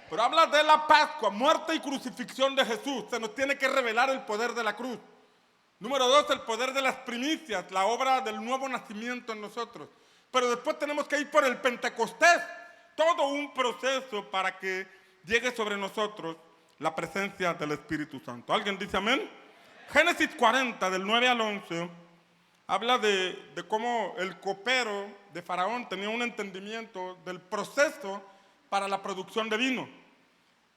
Pero habla de la Pascua, muerte y crucifixión de Jesús. Se nos tiene que revelar el poder de la cruz. Número 2, el poder de las primicias, la obra del nuevo nacimiento en nosotros. Pero después tenemos que ir por el Pentecostés. Todo un proceso para que llegue sobre nosotros la presencia del Espíritu Santo. ¿Alguien dice amén? Génesis 40, del 9 al 11, habla de cómo el copero de Faraón tenía un entendimiento del proceso para la producción de vino.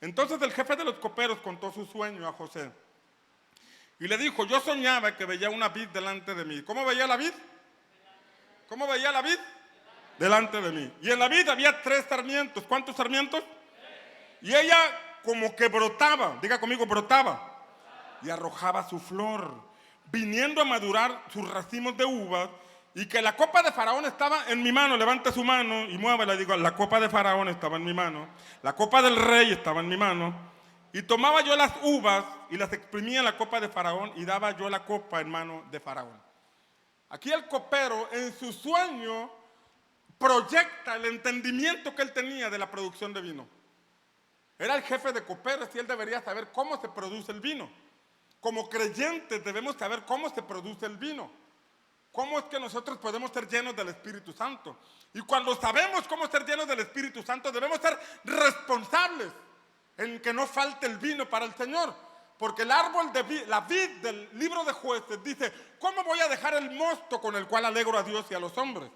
Entonces el jefe de los coperos contó su sueño a José. Y le dijo: yo soñaba que veía una vid delante de mí. ¿Cómo veía la vid? ¿Cómo veía la vid? Delante de mí. Y en la vid había 3 sarmientos. ¿Cuántos sarmientos? Y ella como que brotaba, diga conmigo, brotaba. Y arrojaba su flor, viniendo a madurar sus racimos de uvas. Y que la copa de Faraón estaba en mi mano. Levante su mano y muévela. Digo, la copa de Faraón estaba en mi mano. La copa del rey estaba en mi mano. Y tomaba yo las uvas y las exprimía en la copa de Faraón y daba yo la copa en mano de Faraón. Aquí el copero en su sueño proyecta el entendimiento que él tenía de la producción de vino. Era el jefe de coperos y él debería saber cómo se produce el vino. Como creyentes debemos saber cómo se produce el vino. ¿Cómo es que nosotros podemos ser llenos del Espíritu Santo? Y cuando sabemos cómo ser llenos del Espíritu Santo, debemos ser responsables en que no falte el vino para el Señor. Porque el árbol de la vid del libro de Jueces dice, ¿cómo voy a dejar el mosto con el cual alegro a Dios y a los hombres?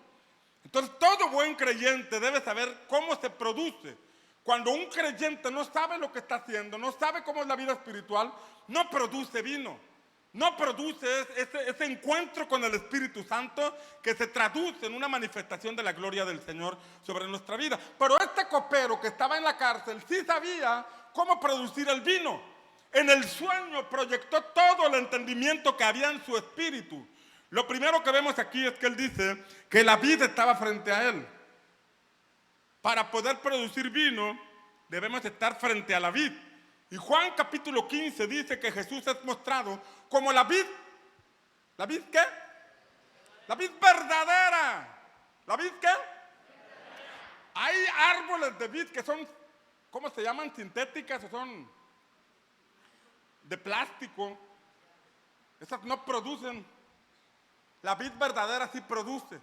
Entonces todo buen creyente debe saber cómo se produce. Cuando un creyente no sabe lo que está haciendo, no sabe cómo es la vida espiritual, no produce vino. No produce ese encuentro con el Espíritu Santo que se traduce en una manifestación de la gloria del Señor sobre nuestra vida. Pero este copero que estaba en la cárcel sí sabía cómo producir el vino. En el sueño proyectó todo el entendimiento que había en su espíritu. Lo primero que vemos aquí es que él dice que la vid estaba frente a él. Para poder producir vino debemos estar frente a la vid. Y Juan capítulo 15 dice que Jesús es mostrado como la vid. ¿La vid qué? La vid verdadera. ¿La vid qué? Hay árboles de vid que son, ¿cómo se llaman? Sintéticas o son de plástico. Esas no producen. La vid verdadera sí produce.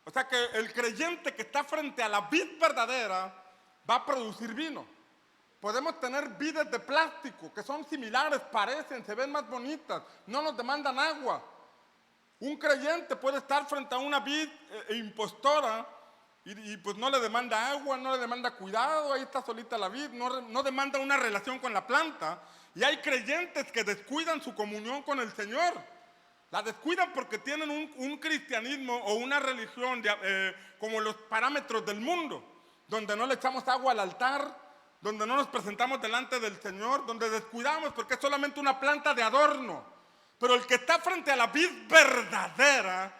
O sea que el creyente que está frente a la vid verdadera va a producir vino. Podemos tener vides de plástico que son similares, parecen, se ven más bonitas, no nos demandan agua. Un creyente puede estar frente a una vid impostora y pues no le demanda agua, no le demanda cuidado, ahí está solita la vid, no demanda una relación con la planta. Y hay creyentes que descuidan su comunión con el Señor. La descuidan porque tienen un cristianismo o una religión como los parámetros del mundo, donde no le echamos agua al altar, donde no nos presentamos delante del Señor, donde descuidamos porque es solamente una planta de adorno. Pero el que está frente a la vid verdadera,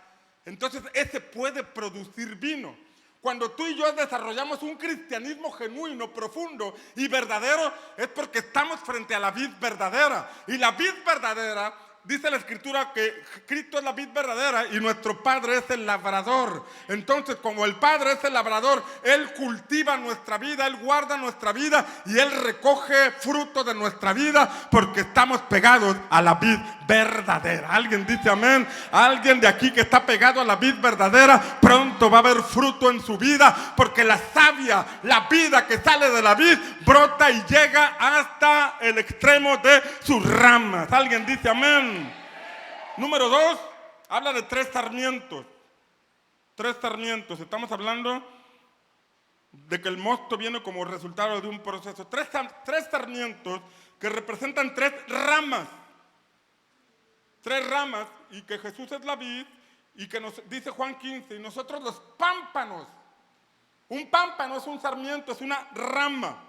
entonces ese puede producir vino. Cuando tú y yo desarrollamos un cristianismo genuino, profundo y verdadero, es porque estamos frente a la vid verdadera. Y la vid verdadera, dice la Escritura que Cristo es la vid verdadera y nuestro Padre es el labrador. Entonces, como el Padre es el labrador, Él cultiva nuestra vida, Él guarda nuestra vida y Él recoge fruto de nuestra vida porque estamos pegados a la vid verdadera. ¿Alguien dice amén? Alguien de aquí que está pegado a la vid verdadera, pronto va a haber fruto en su vida porque la savia, la vida que sale de la vid, brota y llega hasta el extremo de sus ramas. ¿Alguien dice amén? Número 2, habla de 3 sarmientos. 3 sarmientos. Estamos hablando de que el mosto viene como resultado de un proceso. 3 sarmientos que representan 3 ramas. 3 ramas y que Jesús es la vid y que nos dice Juan 15 y nosotros los pámpanos. Un pámpano es un sarmiento, es una rama.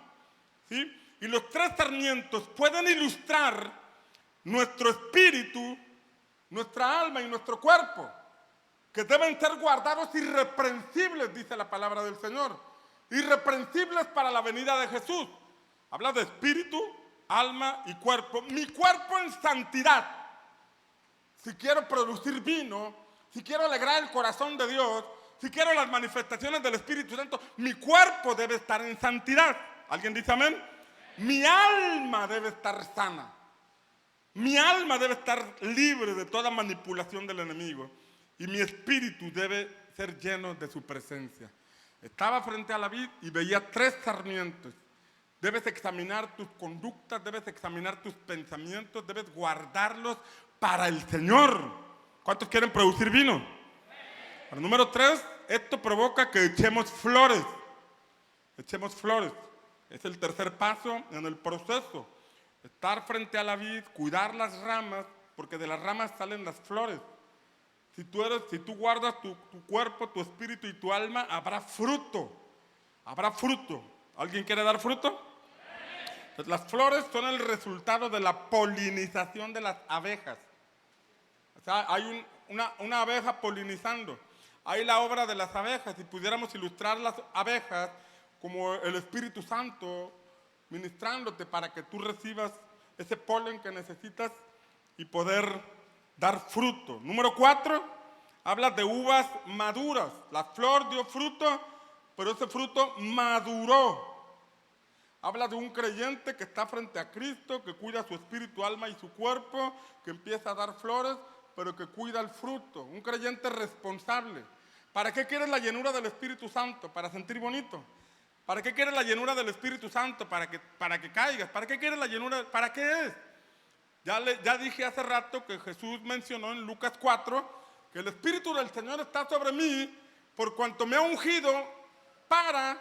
¿Sí? Y los 3 sarmientos pueden ilustrar nuestro espíritu, nuestra alma y nuestro cuerpo, que deben ser guardados irreprensibles, dice la palabra del Señor. Irreprensibles para la venida de Jesús. Habla de espíritu, alma y cuerpo. Mi cuerpo en santidad. Si quiero producir vino, si quiero alegrar el corazón de Dios, si quiero las manifestaciones del Espíritu Santo, mi cuerpo debe estar en santidad. ¿Alguien dice amén? Mi alma debe estar sana. Mi alma debe estar libre de toda manipulación del enemigo y mi espíritu debe ser lleno de su presencia. Estaba frente a la vid y veía 3 sarmientos. Debes examinar tus conductas, debes examinar tus pensamientos, debes guardarlos para el Señor. ¿Cuántos quieren producir vino? El número 3, esto provoca que echemos flores. Echemos flores. Es el tercer paso en el proceso. Estar frente a la vid, cuidar las ramas, porque de las ramas salen las flores. Si tú guardas tu cuerpo, tu espíritu y tu alma, habrá fruto. Habrá fruto. ¿Alguien quiere dar fruto? Pues las flores son el resultado de la polinización de las abejas. O sea, hay una abeja polinizando. Hay la obra de las abejas. Si pudiéramos ilustrar las abejas como el Espíritu Santo ministrándote para que tú recibas ese polen que necesitas y poder dar fruto. Número 4, Habla de uvas maduras. La flor dio fruto, pero ese fruto maduró. Habla de un creyente que está frente a Cristo, que cuida su espíritu, alma y su cuerpo, que empieza a dar flores, pero que cuida el fruto. Un creyente responsable. ¿Para qué quieres la llenura del Espíritu Santo? ¿Para sentir bonito? ¿Para qué quieres la llenura del Espíritu Santo? ¿Para que caigas? ¿Para qué quieres la llenura? ¿Para qué es? Ya dije hace rato que Jesús mencionó en Lucas 4 que el Espíritu del Señor está sobre mí por cuanto me ha ungido para,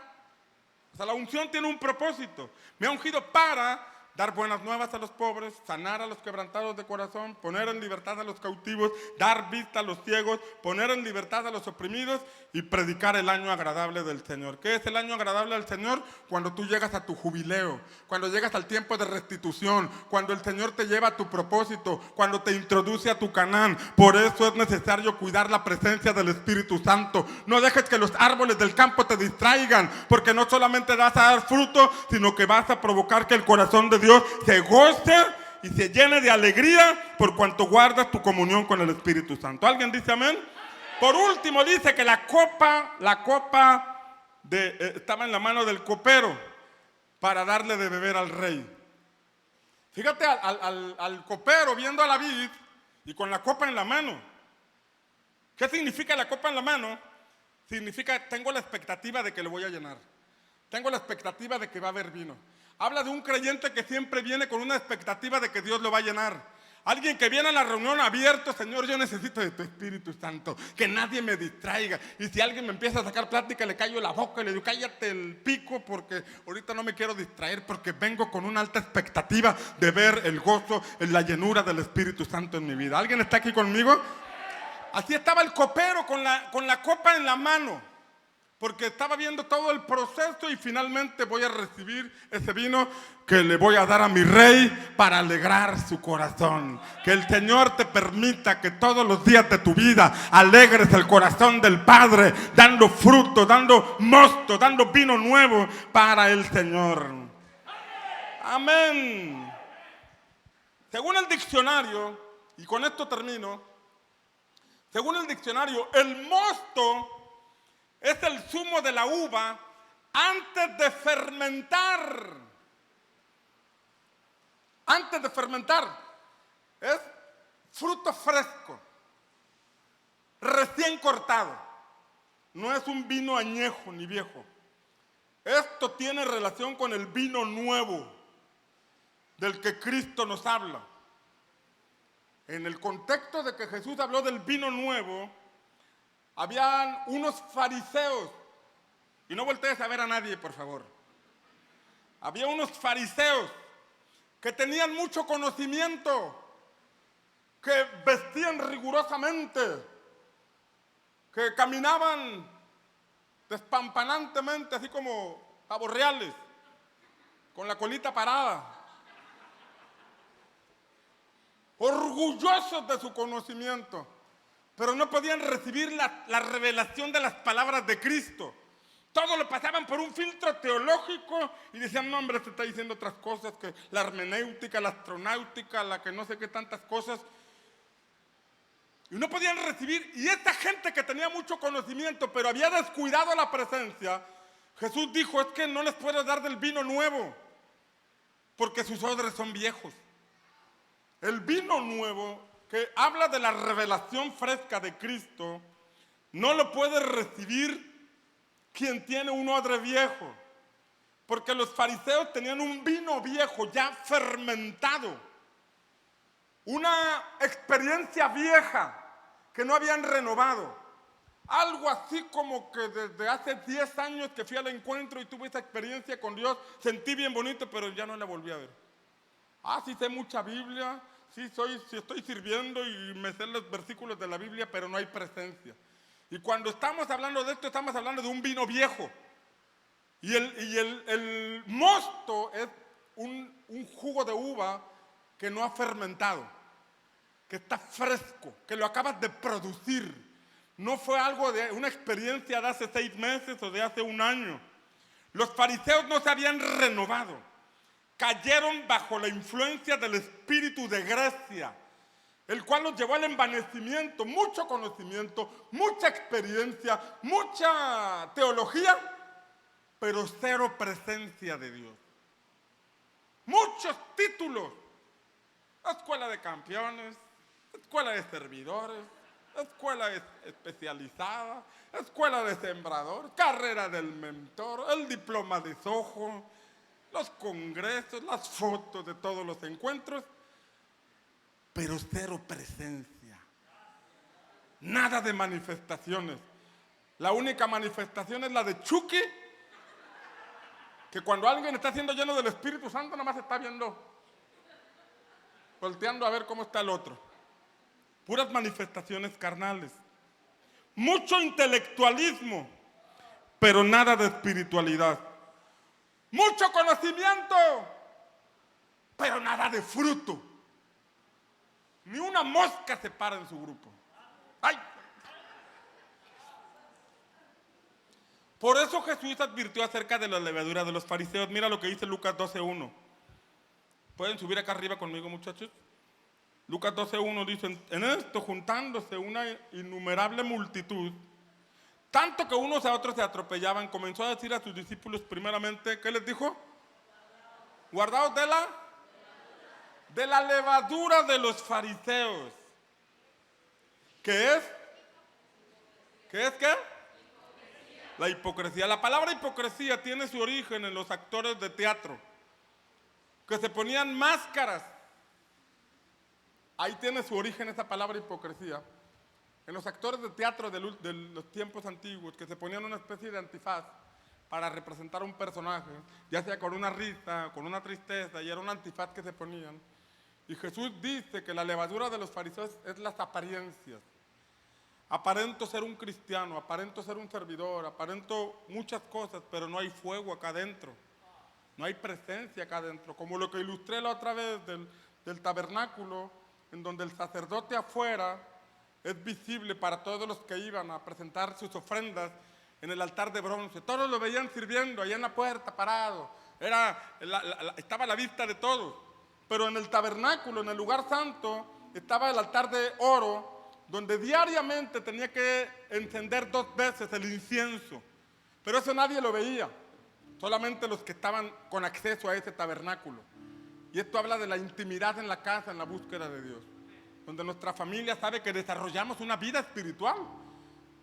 o sea, la unción tiene un propósito. Me ha ungido para dar buenas nuevas a los pobres, sanar a los quebrantados de corazón, poner en libertad a los cautivos, dar vista a los ciegos, poner en libertad a los oprimidos y predicar el año agradable del Señor. ¿Qué es el año agradable del Señor? Cuando tú llegas a tu jubileo, cuando llegas al tiempo de restitución, cuando el Señor te lleva a tu propósito, cuando te introduce a tu Canaán. Por eso es necesario cuidar la presencia del Espíritu Santo. No dejes que los árboles del campo te distraigan, porque no solamente vas a dar fruto, sino que vas a provocar que el corazón de Dios se goce y se llene de alegría por cuanto guardas tu comunión con el Espíritu Santo. ¿Alguien dice amén? Por último dice que la copa estaba en la mano del copero para darle de beber al rey. Fíjate al copero viendo a la vid y con la copa en la mano. ¿Qué significa la copa en la mano? Significa tengo la expectativa de que le voy a llenar. Tengo la expectativa de que va a haber vino. Habla de un creyente que siempre viene con una expectativa de que Dios lo va a llenar. Alguien que viene a la reunión abierto, Señor, yo necesito de tu Espíritu Santo, que nadie me distraiga. Y si alguien me empieza a sacar plática, le callo la boca y le digo, cállate el pico porque ahorita no me quiero distraer porque vengo con una alta expectativa de ver el gozo, la llenura del Espíritu Santo en mi vida. ¿Alguien está aquí conmigo? Así estaba el copero con la copa en la mano, porque estaba viendo todo el proceso y finalmente voy a recibir ese vino que le voy a dar a mi rey para alegrar su corazón. Que el Señor te permita que todos los días de tu vida alegres el corazón del Padre, dando fruto, dando mosto, dando vino nuevo para el Señor. Amén. Según el diccionario, y con esto termino, según el diccionario, el mosto es el zumo de la uva antes de fermentar. Antes de fermentar. Es fruto fresco, recién cortado. No es un vino añejo ni viejo. Esto tiene relación con el vino nuevo del que Cristo nos habla. En el contexto de que Jesús habló del vino nuevo, habían unos fariseos, y no voltees a ver a nadie, por favor. Había unos fariseos que tenían mucho conocimiento, que vestían rigurosamente, que caminaban despampanantemente, así como pavos reales, con la colita parada, orgullosos de su conocimiento. Pero no podían recibir la revelación de las palabras de Cristo. Todo lo pasaban por un filtro teológico y decían, no, hombre, se está diciendo otras cosas, que la hermenéutica, la astronáutica, la que no sé qué tantas cosas. Y no podían recibir. Y esta gente que tenía mucho conocimiento, pero había descuidado la presencia, Jesús dijo, es que no les puedo dar del vino nuevo, porque sus odres son viejos. El vino nuevo, que habla de la revelación fresca de Cristo, no lo puede recibir quien tiene un odre viejo, porque los fariseos tenían un vino viejo ya fermentado, una experiencia vieja que no habían renovado. Algo así como que desde hace 10 años que fui al encuentro y tuve esa experiencia con Dios, sentí bien bonito, pero ya no la volví a ver. Sí sé mucha Biblia, sí estoy sirviendo y me sé los versículos de la Biblia, pero no hay presencia. Y cuando estamos hablando de esto, estamos hablando de un vino viejo. Y el mosto es un jugo de uva que no ha fermentado, que está fresco, que lo acabas de producir. No fue algo de una experiencia de hace 6 meses o de hace un año. Los fariseos no se habían renovado. Cayeron bajo la influencia del espíritu de Grecia. el cual nos llevó al envanecimiento, mucho conocimiento, mucha experiencia, mucha teología, pero cero presencia de Dios. Muchos títulos, escuela de campeones, escuela de servidores, escuela especializada, escuela de sembrador, carrera del mentor, el diploma de Soho, los congresos, las fotos de todos los encuentros, pero cero presencia. Nada de manifestaciones. La única manifestación es la de Chucky, que cuando alguien está siendo lleno del Espíritu Santo, nada más está viendo, volteando a ver cómo está el otro. Puras manifestaciones carnales. Mucho intelectualismo, pero nada de espiritualidad. Mucho conocimiento, pero nada de fruto. Ni una mosca se para en su grupo. ¡Ay! Por eso Jesús advirtió acerca de la levadura de los fariseos. Mira lo que dice Lucas 12:1. ¿Pueden subir acá arriba conmigo, muchachos? Lucas 12:1 dice: en esto, juntándose una innumerable multitud, tanto que unos a otros se atropellaban, comenzó a decir a sus discípulos primeramente, ¿qué les dijo? Guardaos de la levadura de los fariseos. ¿Qué es? ¿Qué es qué? La hipocresía. La palabra hipocresía tiene su origen en los actores de teatro, que se ponían máscaras. Ahí tiene su origen esa palabra hipocresía. En los actores de teatro de los tiempos antiguos, que se ponían una especie de antifaz para representar un personaje, ya sea con una risa, con una tristeza, y era un antifaz que se ponían. Y Jesús dice que la levadura de los fariseos es las apariencias. Aparento ser un cristiano, aparento ser un servidor, aparento muchas cosas, pero no hay fuego acá adentro. No hay presencia acá adentro. Como lo que ilustré la otra vez del tabernáculo, en donde el sacerdote afuera es visible para todos los que iban a presentar sus ofrendas en el altar de bronce. Todos lo veían sirviendo, allá en la puerta, parado. Estaba a la vista de todos. Pero en el tabernáculo, en el lugar santo, estaba el altar de oro, donde diariamente tenía que encender 2 veces el incienso. Pero eso nadie lo veía, solamente los que estaban con acceso a ese tabernáculo. Y esto habla de la intimidad en la casa, en la búsqueda de Dios, donde nuestra familia sabe que desarrollamos una vida espiritual,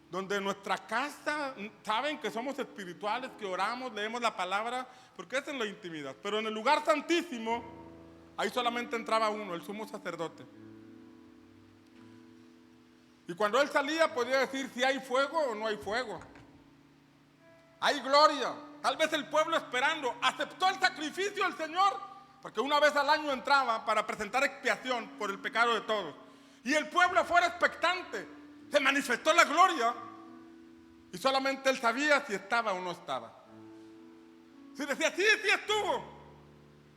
donde nuestra casa saben que somos espirituales, que oramos, leemos la palabra, porque es en la intimidad. Pero en el lugar santísimo, ahí solamente entraba uno, el sumo sacerdote. Y cuando él salía podía decir si hay fuego o no hay fuego. Hay gloria. Tal vez el pueblo esperando aceptó el sacrificio del Señor, porque una vez al año entraba para presentar expiación por el pecado de todos. Y el pueblo fuera expectante. Se manifestó la gloria y solamente él sabía si estaba o no estaba. Si decía sí, sí estuvo,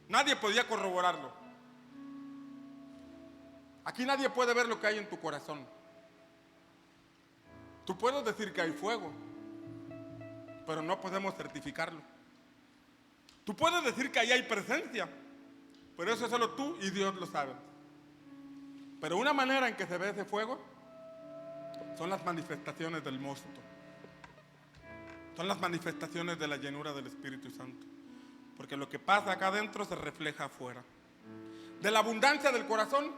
nadie podía corroborarlo. Aquí nadie puede ver lo que hay en tu corazón. Tú puedes decir que hay fuego, pero no podemos certificarlo. Tú puedes decir que ahí hay presencia, pero eso solo tú y Dios lo saben. Pero una manera en que se ve ese fuego son las manifestaciones del mosto. Son las manifestaciones de la llenura del Espíritu Santo. Porque lo que pasa acá adentro se refleja afuera. De la abundancia del corazón,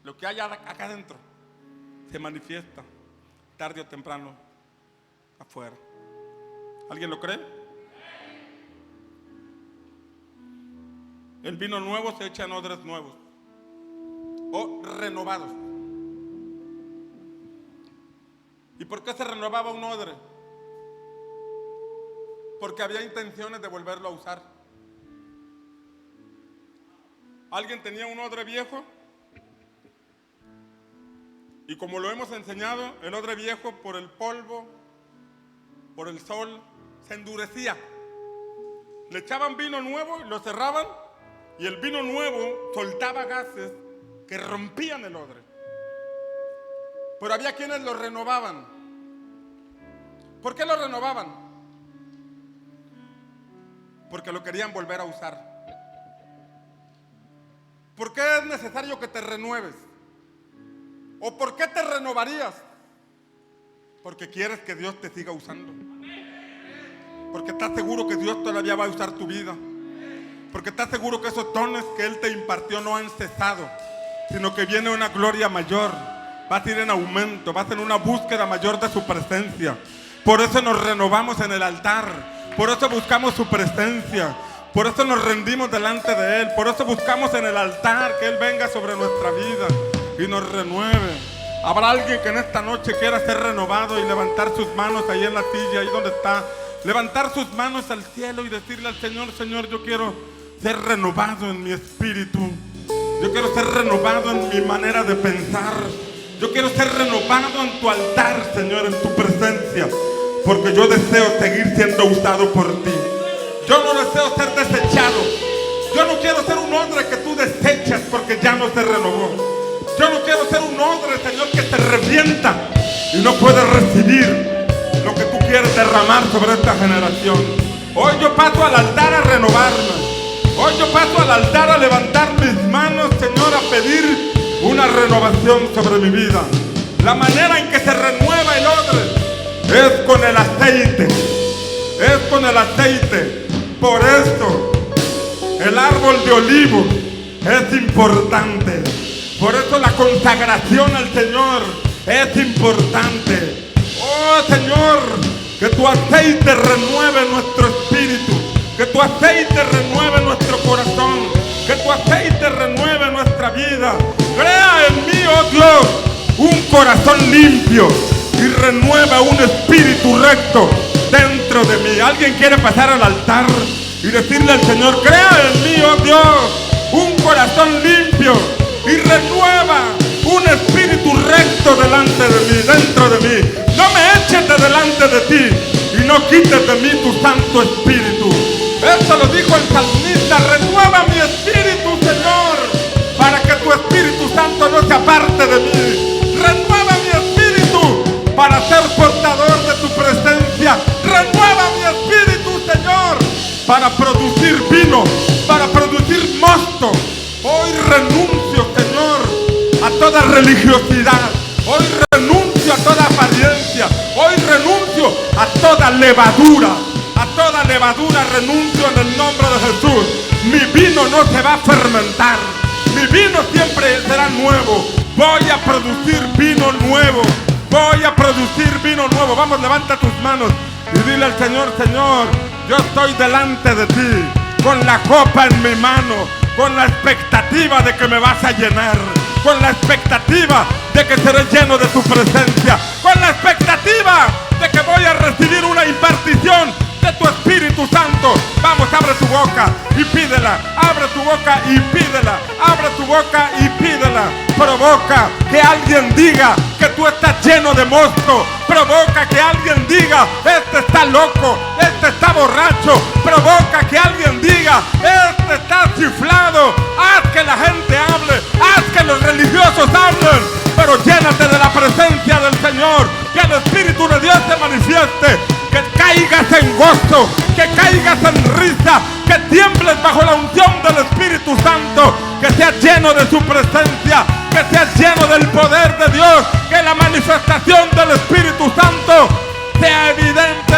lo que hay acá adentro se manifiesta tarde o temprano afuera. ¿Alguien lo cree? El vino nuevo se echa en odres nuevos o renovados. ¿Y por qué se renovaba un odre? Porque había intenciones de volverlo a usar. Alguien tenía un odre viejo y como lo hemos enseñado, el odre viejo por el polvo, por el sol, se endurecía. Le echaban vino nuevo y lo cerraban y el vino nuevo soltaba gases que rompían el odre. Pero había quienes lo renovaban. ¿Por qué lo renovaban? Porque lo querían volver a usar. ¿Por qué es necesario que te renueves? ¿O por qué te renovarías? Porque quieres que Dios te siga usando. Porque estás seguro que Dios todavía va a usar tu vida. Porque estás seguro que esos dones que Él te impartió no han cesado, sino que viene una gloria mayor. Vas a ir en aumento, vas en una búsqueda mayor de su presencia. Por eso nos renovamos en el altar. Por eso buscamos su presencia. Por eso nos rendimos delante de Él. Por eso buscamos en el altar que Él venga sobre nuestra vida y nos renueve. Habrá alguien que en esta noche quiera ser renovado y levantar sus manos ahí en la silla, ahí donde está. Levantar sus manos al cielo y decirle al Señor: Señor, yo quiero ser renovado en mi espíritu. Yo quiero ser renovado en mi manera de pensar. Yo quiero ser renovado en tu altar, Señor, en tu presencia. Porque yo deseo seguir siendo usado por ti. Yo no deseo ser desechado. Yo no quiero ser un odre que tú desechas porque ya no se renovó. Yo no quiero ser un odre, Señor, que te revienta y no puede recibir lo que tú quieres derramar sobre esta generación. Hoy yo paso al altar a renovarme. Hoy yo paso al altar a levantar mis manos, Señor, a pedir una renovación sobre mi vida. La manera en que se renueva el odre es con el aceite. Es con el aceite. Por eso el árbol de olivo es importante. Por eso la consagración al Señor es importante. Oh Señor, que tu aceite renueve nuestro espíritu. Que tu aceite renueve nuestro corazón. Que tu aceite renueve nuestra vida. Crea en mí, oh Dios, un corazón limpio y renueva un espíritu recto dentro de mí. ¿Alguien quiere pasar al altar y decirle al Señor: crea en mí, oh Dios, un corazón limpio y renueva un espíritu recto delante de mí, dentro de mí? No me eches de delante de ti y no quites de mí tu Santo Espíritu. Eso lo dijo el salmista: renueva mi espíritu, Señor, para que tu Espíritu Santo no se aparte de mí. Renueva mi espíritu para ser portador de tu presencia. Renueva mi espíritu, Señor, para producir vino, para producir mosto. Hoy renuncio, Señor, a toda religiosidad. Hoy renuncio a toda apariencia. Hoy renuncio a toda levadura. A toda levadura renuncio en el nombre de Jesús. Mi vino no se va a fermentar. Mi vino siempre será nuevo. Voy a producir vino nuevo. Voy a producir vino nuevo. Vamos, levanta tus manos y dile al Señor: Señor, yo estoy delante de ti con la copa en mi mano, con la expectativa de que me vas a llenar, con la expectativa de que seré lleno de tu presencia, con la expectativa de que voy a recibir una impartición de tu Espíritu Santo. Vamos, abre tu boca y pídela. Abre tu boca y pídela. Abre tu boca y pídela. Provoca que alguien diga que tú estás lleno de mosto. Provoca que alguien diga: este está loco, este está borracho. Provoca que alguien diga: este está chiflado. Haz que la gente hable, haz que los religiosos hablen, pero llénate de la presencia del Señor. Que el Espíritu de Dios se manifieste. Que caigas en gozo, que caigas en risa, que tiembles bajo la unción del Espíritu Santo, que seas lleno de su presencia, que seas lleno del poder de Dios, que la manifestación del Espíritu Santo sea evidente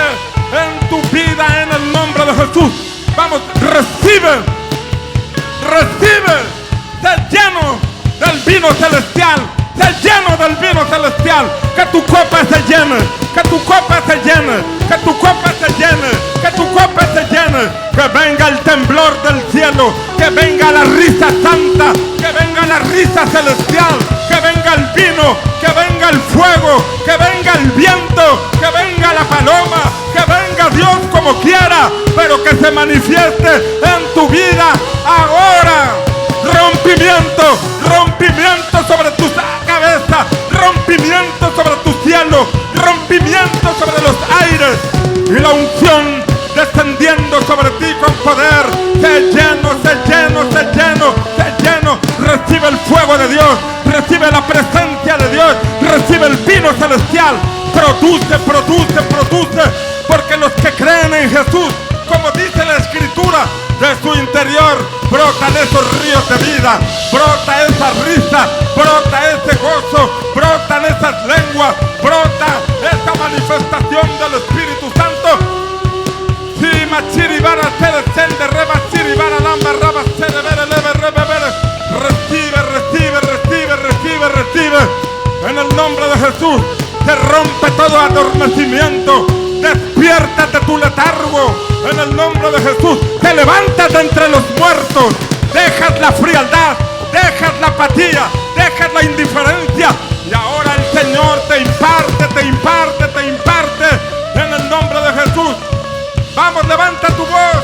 en tu vida en el nombre de Jesús. Vamos, recibe, sé lleno del vino celestial. Sé lleno del vino celestial. Que tu copa se llene. Que tu copa se llene. Que tu copa se llene. Que tu copa se llene. Que venga el temblor del cielo. Que venga la risa santa. Que venga la risa celestial. Que venga el vino. Que venga el fuego. Que venga el viento. Que venga la paloma. Que venga Dios como quiera, pero que se manifieste en tu vida ahora. Rompimiento, rompimiento sobre tu cabeza, rompimiento sobre tu cielo, rompimiento sobre los aires y la unción descendiendo sobre ti con poder. Sé lleno, sé lleno, sé lleno, sé lleno. Recibe el fuego de Dios, recibe la presencia de Dios, recibe el vino celestial. Produce, produce, produce, porque los que creen en Jesús, como dice la Escritura, de su interior brotan esos ríos de vida, brota esa risa, brota ese gozo, brotan esas lenguas, brota esa manifestación del Espíritu Santo. Si machiribara se descende, reba chiribara lamba, raba se debere, leve, rebebere. Recibe, recibe, recibe, recibe, recibe. En el nombre de Jesús se rompe todo adormecimiento. Despiértate tu letargo. En el nombre de Jesús te levantas de entre los muertos. Dejas la frialdad, dejas la apatía, dejas la indiferencia. Y ahora el Señor te imparte, te imparte, te imparte. En el nombre de Jesús. Vamos, levanta tu voz.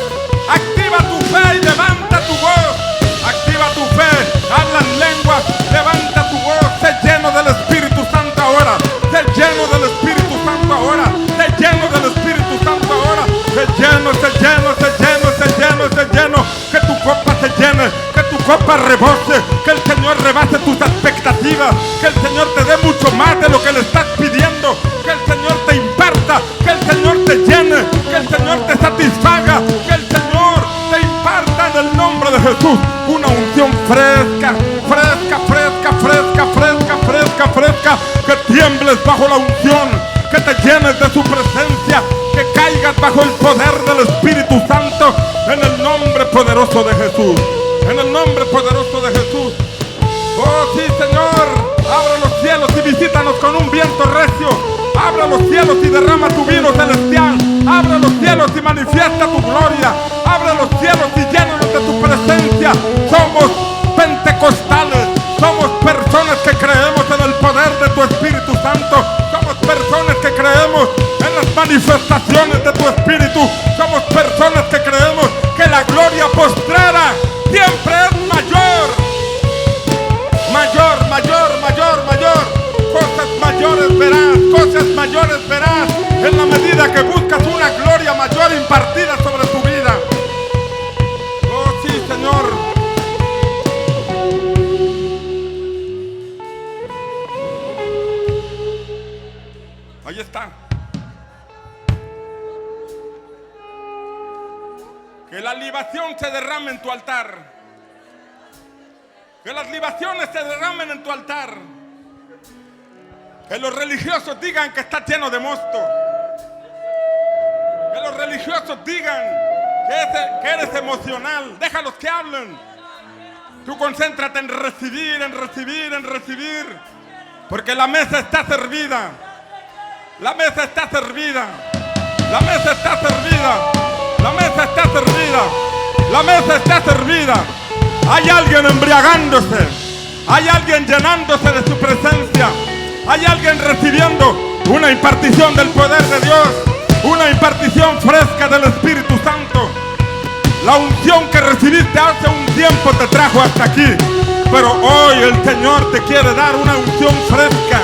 Activa tu fe y levanta tu voz. Activa tu fe, habla en lenguas, levanta tu voz, sé lleno del Espíritu Santo ahora, sé lleno del Espíritu Santo ahora, sé lleno del Espíritu Santo ahora, sé lleno, sé lleno, sé lleno, sé lleno, sé lleno, que tu copa se llene, que tu copa rebose, que el Señor rebase tus expectativas, que el Señor te dé mucho más de lo que le estás pidiendo, que el Señor te imparta, que el Señor te llene, que el Señor te satisfaga, que el Señor te imparta en el nombre de Jesús. Una unción fresca, fresca, fresca, fresca, fresca, fresca, fresca. Que tiembles bajo la unción, que te llenes de su presencia, que caigas bajo el poder del Espíritu Santo. En el nombre poderoso de Jesús. En el nombre poderoso de Jesús. Oh sí, Señor, abre los cielos y visítanos con un viento recio. Abre los cielos y derrama tu vino celestial. Abre los cielos y manifiesta tu gloria. Abre los cielos y llénanos de tu presencia. Somos pentecostales. Somos personas que creemos en el poder de tu Espíritu Santo. Somos personas que creemos en las manifestaciones de tu Espíritu. Somos personas que creemos que la gloria postrera siempre es mayor. Mayor, mayor, mayor, mayor. Cosas mayores verás, cosas mayores verás en la medida que buscas una gloria mayor impartida sobre tu vida. Oh sí, Señor. Ahí está. Que la libación se derrame en tu altar. Que las libaciones se derramen en tu altar. Que los religiosos digan que está lleno de mosto. Que los religiosos digan que eres emocional. Déjalos que hablen. Tú concéntrate en recibir, en recibir, en recibir. Porque la mesa está servida. La mesa está servida. La mesa está servida. La mesa está servida. La mesa está servida. Hay alguien embriagándose. Hay alguien llenándose de su presencia. Hay alguien recibiendo una impartición del poder de Dios. Una impartición fresca del Espíritu Santo. La unción que recibiste hace un tiempo te trajo hasta aquí. Pero hoy el Señor te quiere dar una unción fresca.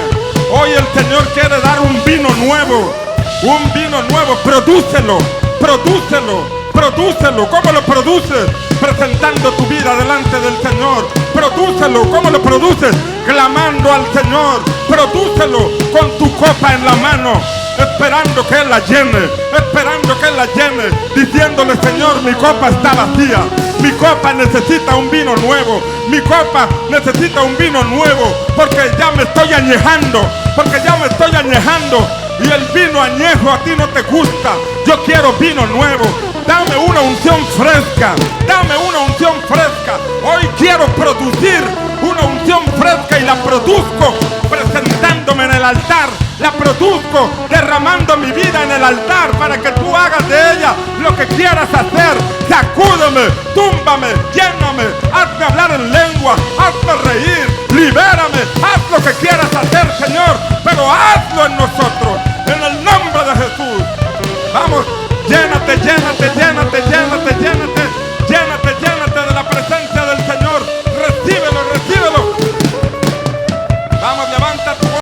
Hoy el Señor quiere dar un vino nuevo. Un vino nuevo. Prodúcelo. Prodúcelo. Prodúcelo. ¿Cómo lo produces? Presentando tu vida delante del Señor. Prodúcelo. ¿Cómo lo produces? Clamando al Señor. Prodúcelo con tu copa en la mano, esperando que Él la llene, esperando que Él la llene, diciéndole: Señor, mi copa está vacía, mi copa necesita un vino nuevo, mi copa necesita un vino nuevo, porque ya me estoy añejando, porque ya me estoy añejando, y el vino añejo a ti no te gusta. Yo quiero vino nuevo. Dame una unción fresca, dame una unción fresca. Hoy quiero producir una unción fresca y la produzco presentándome en el altar. La produzco derramando mi vida en el altar para que tú hagas de ella lo que quieras hacer. Sacúdeme, túmbame, lléname, hazme hablar en lengua, hazme reír, libérame, haz lo que quieras hacer, Señor, pero hazlo en nosotros, en el nombre de Jesús. Vamos, llénate, llénate, llénate, llénate.